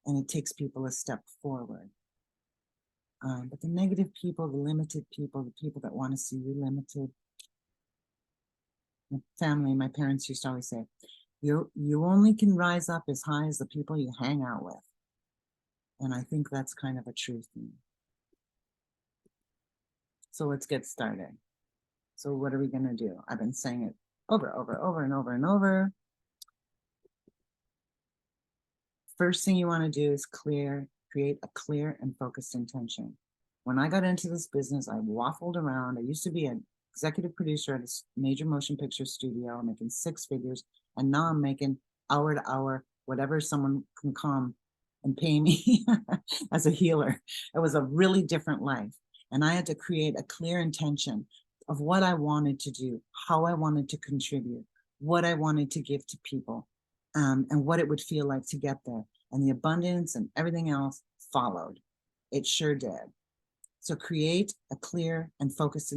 and it takes people a step forward. But the negative people, the limited people, the people that want to see you limited, my family, my parents used to always say, you only can rise up as high as the people you hang out with. And I think that's kind of a true thing. So let's get started. So what are we going to do? I've been saying it over and over. First thing you want to do is create a clear and focused intention. When I got into this business, I waffled around. I used to be an executive producer at a major motion picture studio, making 6 figures, and now I'm making hour to hour, whatever someone can come and pay me as a healer. It was a really different life. And I had to create a clear intention of what I wanted to do, how I wanted to contribute, what I wanted to give to people, and what it would feel like to get there. And the abundance and everything else followed. It sure did. So create a clear and focused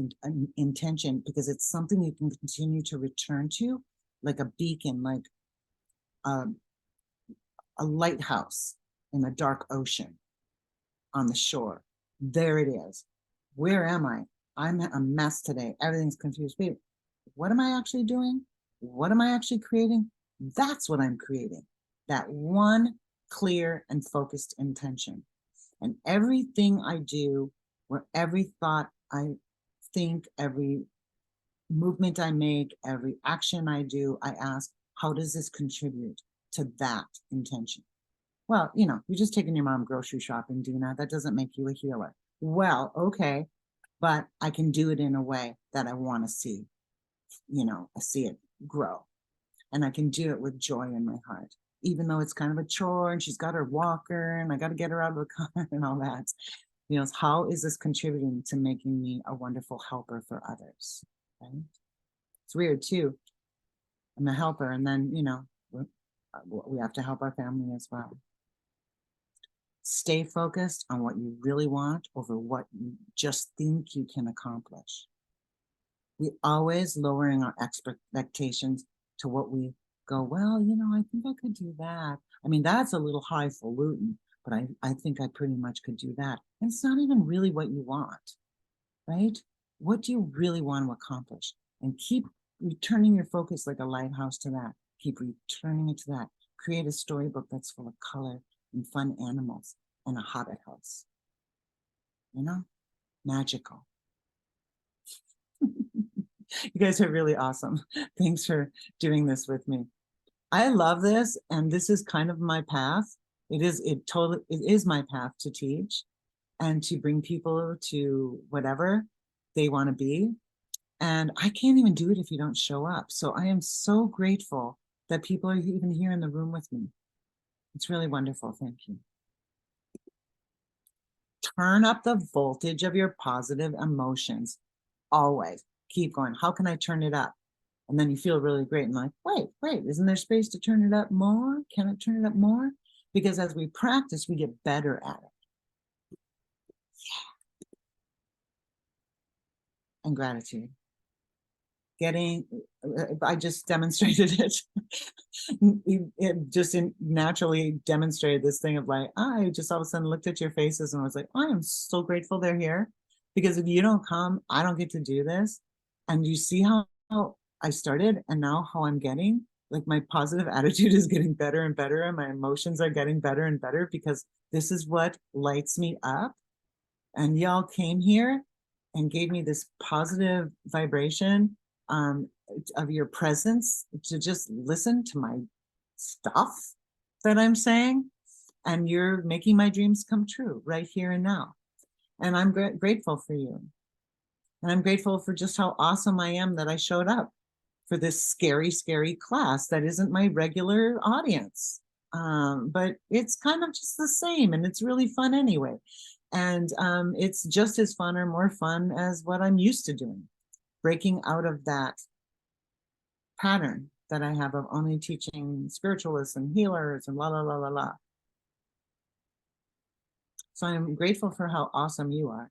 intention, because it's something you can continue to return to, like a beacon, like a lighthouse in a dark ocean on the shore. There it is. Where am I? I'm a mess today. Everything's confused. Wait, what am I actually doing? What am I actually creating? That's what I'm creating. That one clear and focused intention. And everything I do, where every thought I think, every movement I make, every action I do, I ask, how does this contribute to that intention? Well, you know, you're just taking your mom grocery shopping, Dina. That doesn't make you a healer. Well, okay, but I can do it in a way that I want to see, you know, I see it grow. And I can do it with joy in my heart, even though it's kind of a chore and she's got her walker and I got to get her out of the car and all that. You know, how is this contributing to making me a wonderful helper for others? Right? It's weird too. I'm a helper, and then, you know, we have to help our family as well. Stay focused on what you really want over what you just think you can accomplish. We always lowering our expectations to what we go, well, I think I could do that. I mean, that's a little highfalutin, but I think I pretty much could do that. And it's not even really what you want, right? What do you really want to accomplish? And keep returning your focus like a lighthouse to that. Keep returning it to that. Create a storybook that's full of color and fun animals and a hobbit house. Magical. You guys are really awesome. Thanks for doing this with me. I love this, and this is kind of my path. It is my path to teach and to bring people to whatever they want to be. And I can't even do it if you don't show up. So I am so grateful that people are even here in the room with me. It's really wonderful. Thank you. Turn up the voltage of your positive emotions. Always keep going. How can I turn it up? And then you feel really great and like, wait, isn't there space to turn it up more? Can I turn it up more? Because as we practice, we get better at it. Yeah. And gratitude. I just demonstrated it. It just naturally demonstrated this thing of like, I just all of a sudden looked at your faces and was like, I am so grateful they're here, because if you don't come, I don't get to do this. And you see how I started and now how I'm getting, like, my positive attitude is getting better and better, and my emotions are getting better and better, because this is what lights me up. And y'all came here and gave me this positive vibration of your presence to just listen to my stuff that I'm saying. And you're making my dreams come true right here and now. And I'm grateful for you. And I'm grateful for just how awesome I am that I showed up for this scary, scary class that isn't my regular audience. But it's kind of just the same, and it's really fun anyway. And it's just as fun or more fun as what I'm used to doing, breaking out of that pattern that I have of only teaching spiritualists and healers and la, la, la, la, la. So I'm grateful for how awesome you are.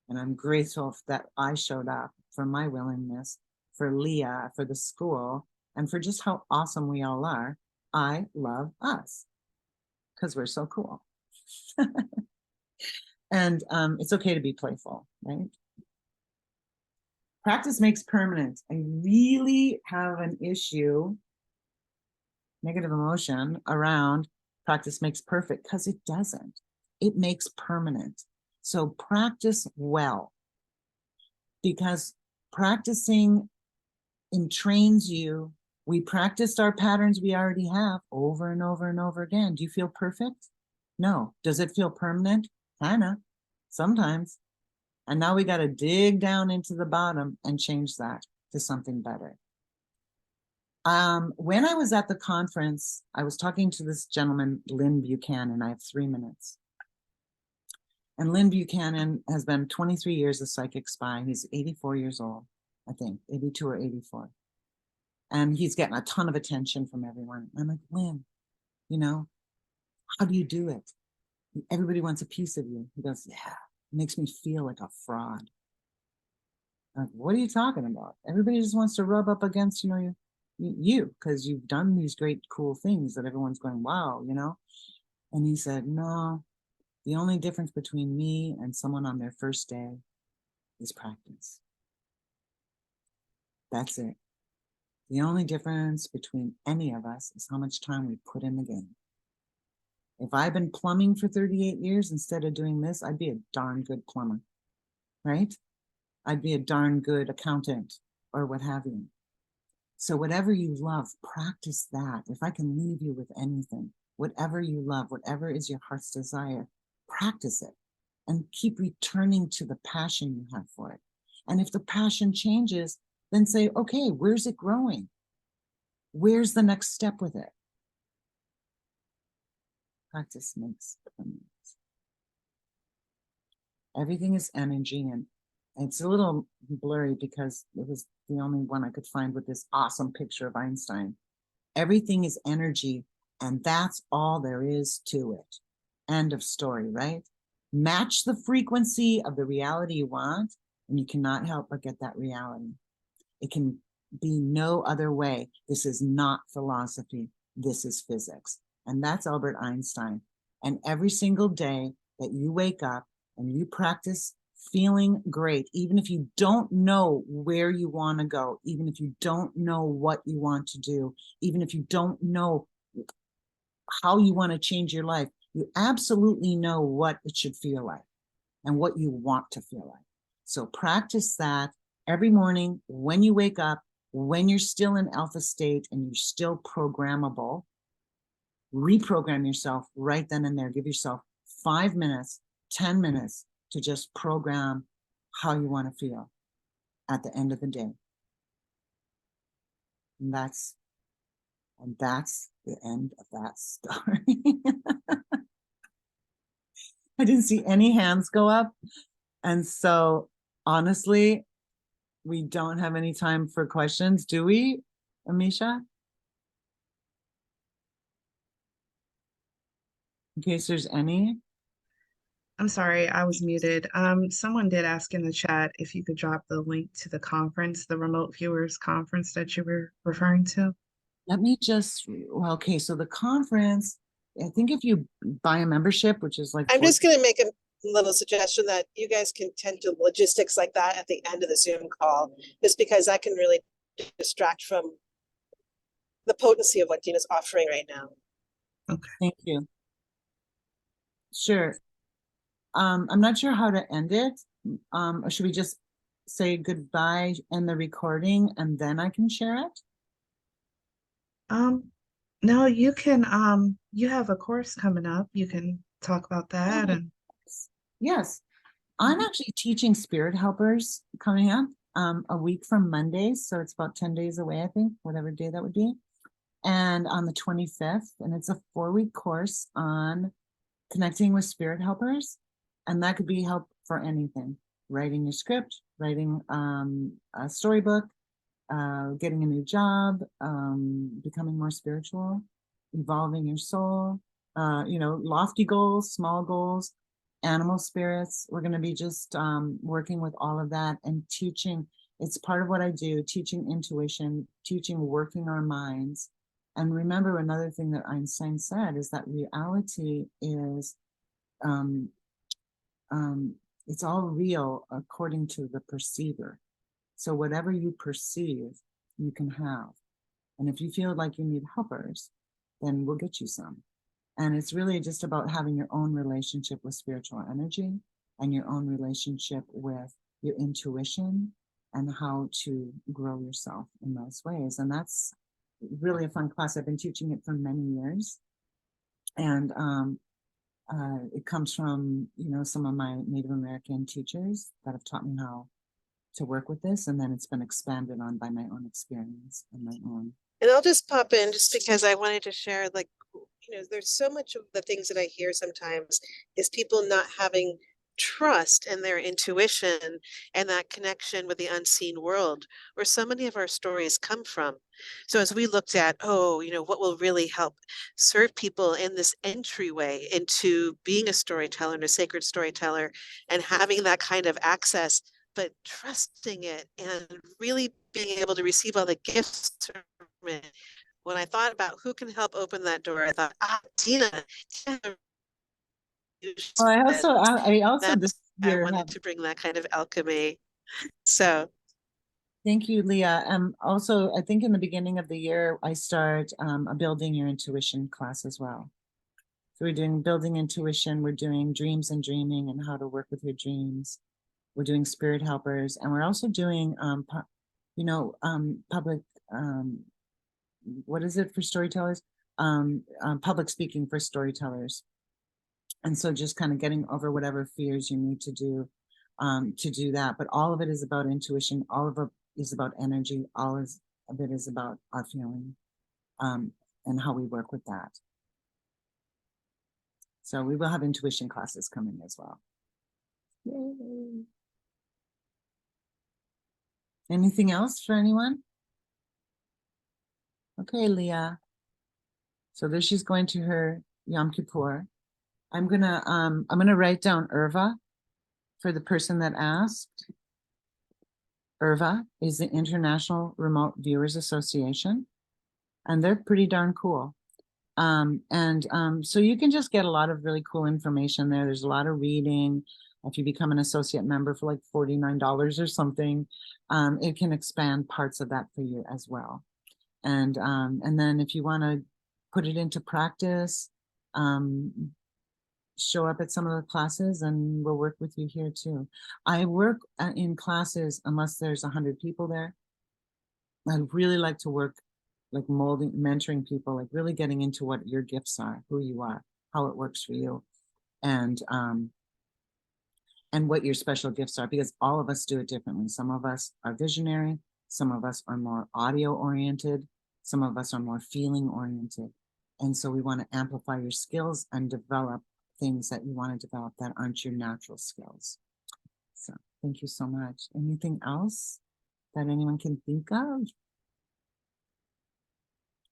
And I'm grateful that I showed up, for my willingness, for Leah, for the school, and for just how awesome we all are. I love us because we're so cool. And it's okay to be playful, right? Practice makes permanent. I really have an issue, negative emotion around practice makes perfect, because it doesn't. It makes permanent. So practice well, because practicing entrains you. We practiced our patterns we already have over and over and over again. Do you feel perfect? No. Does it feel permanent? Kinda, sometimes. And now we got to dig down into the bottom and change that to something better. When I was at the conference, I was talking to this gentleman, Lynn Buchanan. I have 3 minutes. And Lynn Buchanan has been 23 years a psychic spy. He's 84 years old, I think, 82 or 84. And he's getting a ton of attention from everyone. I'm like, Lynn, how do you do it? Everybody wants a piece of you. He goes, yeah, it makes me feel like a fraud. I'm like, what are you talking about? Everybody just wants to rub up against, you, because you've done these great, cool things that everyone's going, wow, And he said, no, the only difference between me and someone on their first day is practice. That's it. The only difference between any of us is how much time we put in the game. If I've been plumbing for 38 years instead of doing this, I'd be a darn good plumber, right? I'd be a darn good accountant or what have you. So whatever you love, practice that. If I can leave you with anything, whatever you love, whatever is your heart's desire, practice it and keep returning to the passion you have for it. And if the passion changes, then say, okay, where's it growing? Where's the next step with it? Practice makes permanent. Everything is energy, and it's a little blurry because it was the only one I could find with this awesome picture of Einstein. Everything is energy, and that's all there is to it. End of story, right? Match the frequency of the reality you want, and you cannot help but get that reality. It can be no other way. This is not philosophy. This is physics. And that's Albert Einstein. And every single day that you wake up and you practice feeling great, even if you don't know where you want to go, even if you don't know what you want to do, even if you don't know how you want to change your life, you absolutely know what it should feel like and what you want to feel like. So practice that every morning when you wake up, when you're still in alpha state and you're still programmable. Reprogram yourself right then and there. Give yourself 5 minutes, 10 minutes to just program how you want to feel at the end of the day. And that's the end of that story. I didn't see any hands go up. And so honestly, we don't have any time for questions, do we, Amisha? In case there's any. I'm sorry, I was muted. Someone did ask in the chat if you could drop the link to the conference, the remote viewers conference that you were referring to. Let me just, well, okay, so the conference, I think if you buy a membership, which is like I'm just going to make a little suggestion that you guys can tend to logistics like that at the end of the Zoom call, just because that can really distract from the potency of what Dina's offering right now. Okay. Thank you. Sure. I'm not sure how to end it. Or should we just say goodbye, end the recording, and then I can share it? No, you can, you have a course coming up. You can talk about that. Oh, And yes. I'm actually teaching Spirit Helpers coming up a week from Monday. So it's about 10 days away, I think, whatever day that would be. And on the 25th, and it's a 4-week course on connecting with Spirit Helpers. And that could be help for anything. Writing your script, writing a storybook, getting a new job, becoming more spiritual, evolving your soul, lofty goals, small goals, animal spirits. We're going to be just working with all of that and teaching. It's part of what I do, teaching intuition, teaching working our minds. And remember, another thing that Einstein said is that reality is, it's all real according to the perceiver. So whatever you perceive, you can have. And if you feel like you need helpers, then we'll get you some. And it's really just about having your own relationship with spiritual energy and your own relationship with your intuition and how to grow yourself in those ways. And that's really a fun class. I've been teaching it for many years. And it comes from, some of my Native American teachers that have taught me how to work with this, and then it's been expanded on by my own experience and my own. And I'll just pop in just because I wanted to share, there's so much of the things that I hear sometimes is people not having trust in their intuition and that connection with the unseen world where so many of our stories come from. So as we looked at, what will really help serve people in this entryway into being a storyteller and a sacred storyteller and having that kind of access, but trusting it and really being able to receive all the gifts from it. When I thought about who can help open that door, I thought, Dina. Well, I also this year wanted to bring that kind of alchemy. So thank you, Leah. Also, I think in the beginning of the year, I start a Building Your Intuition class as well. So we're doing Building Intuition, we're doing Dreams and Dreaming and how to work with your dreams. We're doing Spirit Helpers, and we're also doing, public, what is it for storytellers? Public speaking for storytellers. And so just kind of getting over whatever fears you need to do that. But all of it is about intuition. All of it is about energy. All of it is about our feeling and how we work with that. So we will have intuition classes coming as well. Yay. Anything else for anyone? Okay, Leah. So there she's going to her Yom Kippur. I'm gonna write down IRVA for the person that asked. IRVA is the International Remote Viewers Association, and they're pretty darn cool. So you can just get a lot of really cool information there. There's a lot of reading. If you become an associate member for like $49 or something, it can expand parts of that for you as well. And then if you want to put it into practice, show up at some of the classes and we'll work with you here too. I work in classes unless there's 100 people there. I really like to work like molding, mentoring people, like really getting into what your gifts are, who you are, how it works for you, and what your special gifts are, because all of us do it differently. Some of us are visionary, some of us are more audio oriented, some of us are more feeling oriented. And so we want to amplify your skills and develop things that you want to develop that aren't your natural skills. So thank you so much. Anything else that anyone can think of?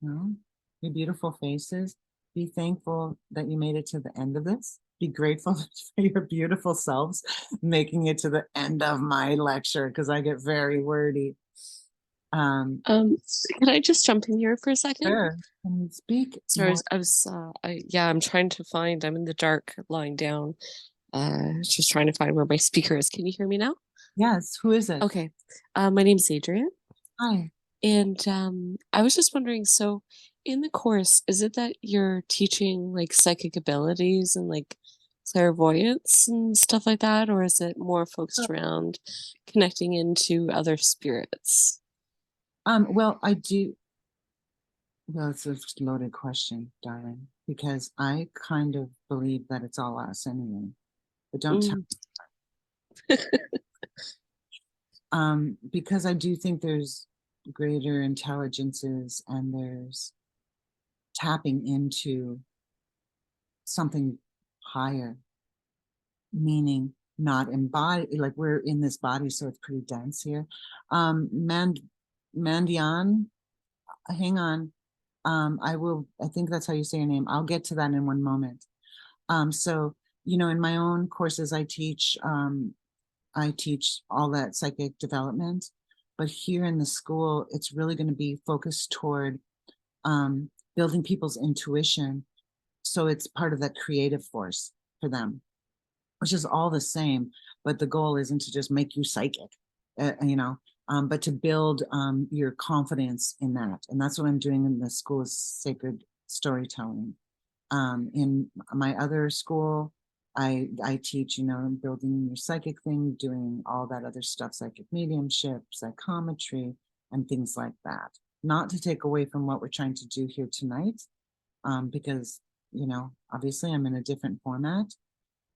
No? Your beautiful faces. Be thankful that you made it to the end of this. Be grateful for your beautiful selves making it to the end of my lecture, because I get very wordy. Can I just jump in here for a second? Sure. Can you speak? Sorry, more? I'm trying to find, I'm in the dark lying down, just trying to find where my speaker is. Can you hear me now? Yes. Who is it? Okay. My name's Adrian. Hi. And I was just wondering, so in the course, is it that you're teaching like psychic abilities and like clairvoyance and stuff like that, or is it more focused around connecting into other spirits? Well, I do. Well, it's a loaded question, darling, because I kind of believe that it's all us anyway. But don't tell me. Because I do think there's greater intelligences and there's tapping into something higher, meaning not embodied, like we're in this body, so it's pretty dense here. Mandian, hang on. I think that's how you say your name. I'll get to that in one moment. So, in my own courses, I teach all that psychic development, but here in the school, it's really going to be focused toward building people's intuition. So it's part of that creative force for them, which is all the same, but the goal isn't to just make you psychic, but to build your confidence in that. And that's what I'm doing in the School of Sacred Storytelling. In my other school, I teach, building your psychic thing, doing all that other stuff, psychic mediumship, psychometry, and things like that. Not to take away from what we're trying to do here tonight, because, obviously I'm in a different format.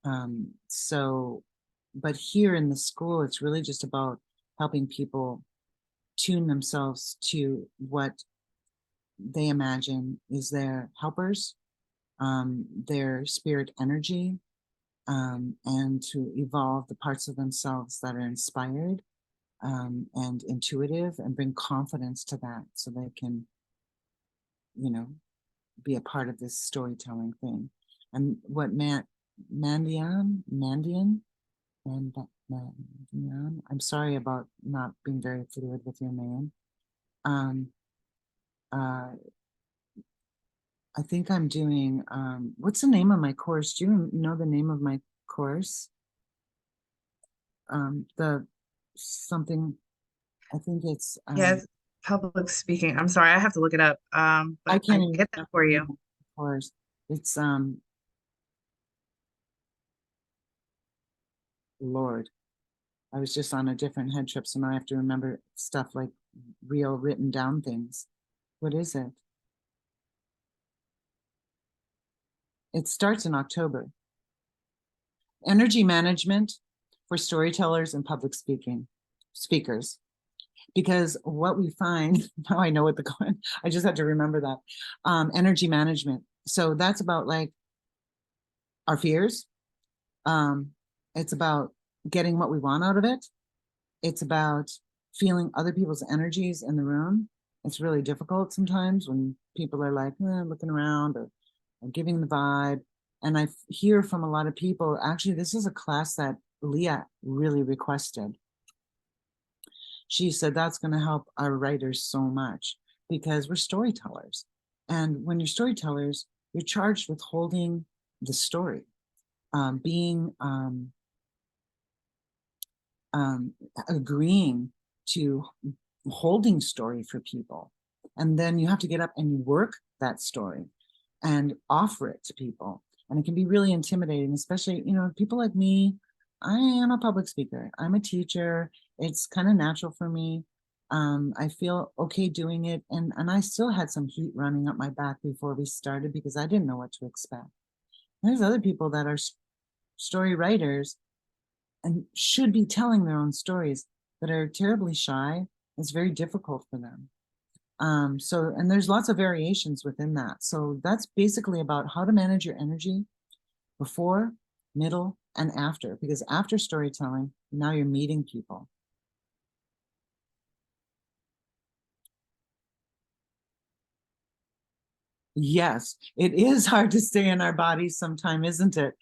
But here in the school, it's really just about helping people tune themselves to what they imagine is their helpers, their spirit energy, and to evolve the parts of themselves that are inspired and intuitive, and bring confidence to that so they can, be a part of this storytelling thing. And what Mandian, I'm sorry about not being very fluid with your name. I think I'm doing, what's the name of my course? Do you know the name of my course? I think it's. Yes, public speaking. I'm sorry, I have to look it up. But I can't even get that for you. Course. It's, Lord, I was just on a different head trip, so now I have to remember stuff like real written down things. What is it? It starts in October. Energy management for storytellers and public speakers. Because what we find, now I know what I just had to remember that. Energy management. So that's about like our fears. It's about getting what we want out of it. It's about feeling other people's energies in the room. It's really difficult sometimes when people are like looking around or giving the vibe. And I hear from a lot of people, actually, this is a class that Leah really requested. She said that's going to help our writers so much because we're storytellers. And when you're storytellers, you're charged with holding the story, agreeing to holding story for people. And then you have to get up and work that story and offer it to people. And it can be really intimidating, especially, you know, people like me. I am a public speaker. I'm a teacher. It's kind of natural for me. I feel okay doing it. And I still had some heat running up my back before we started because I didn't know what to expect. There's other people that are story writers and should be telling their own stories that are terribly shy. It's very difficult for them. And there's lots of variations within that. So that's basically about how to manage your energy before, middle, and after, because after storytelling, now you're meeting people. Yes, it is hard to stay in our bodies sometime, isn't it?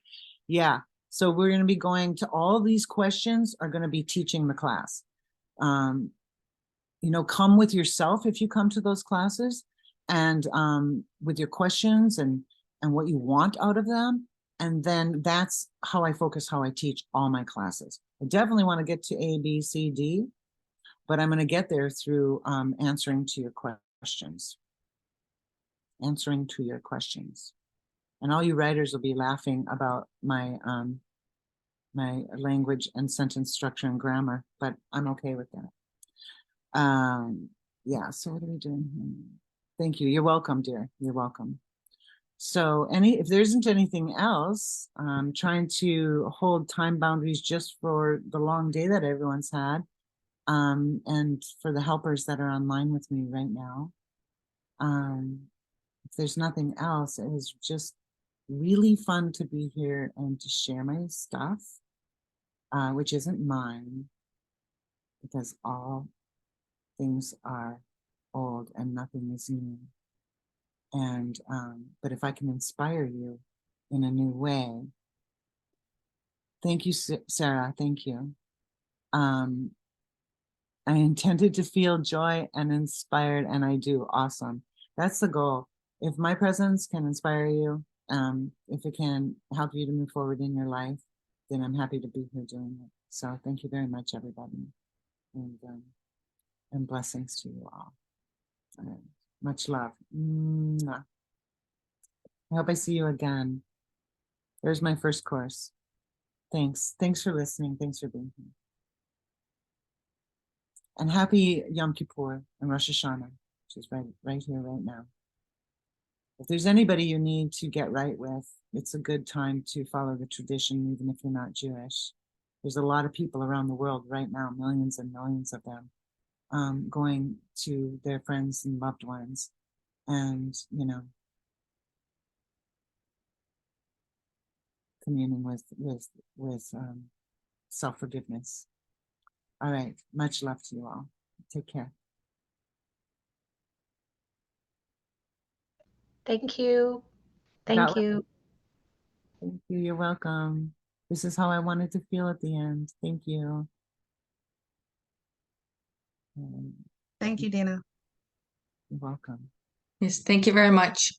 Yeah. So we're going to be going to all these questions are going to be teaching the class. You know, come with yourself if you come to those classes and with your questions and what you want out of them. And then that's how I focus, how I teach all my classes. I definitely want to get to A, B, C, D, but I'm going to get there through answering to your questions. Answering to your questions. And all you writers will be laughing about my my language and sentence structure and grammar, but I'm okay with that. Yeah, so what are we doing here? Thank you. You're welcome, dear. You're welcome. So if there isn't anything else, I'm trying to hold time boundaries just for the long day that everyone's had, and for the helpers that are online with me right now. If there's nothing else, it was just really fun to be here and to share my stuff, which isn't mine, because all things are old and nothing is new. And but if I can inspire you in a new way, thank you, Sarah. Thank you. I intended to feel joy and inspired, and I do. Awesome. That's the goal. If my presence can inspire you, if it can help you to move forward in your life, then I'm happy to be here doing it. So thank you very much, everybody. And blessings to you all. Much love. Mwah. I hope I see you again. There's my first course. Thanks. Thanks for listening. Thanks for being here. And happy Yom Kippur and Rosh Hashanah, which is right here, right now. If there's anybody you need to get right with, it's a good time to follow the tradition, even if you're not Jewish. There's a lot of people around the world right now, millions and millions of them, going to their friends and loved ones, and, you know, communing with self-forgiveness. All right, much love to you all. Take care. Thank you. Thank you. Thank you. You're welcome. This is how I wanted to feel at the end. Thank you. Thank you, Dina. You're welcome. Yes, thank you very much.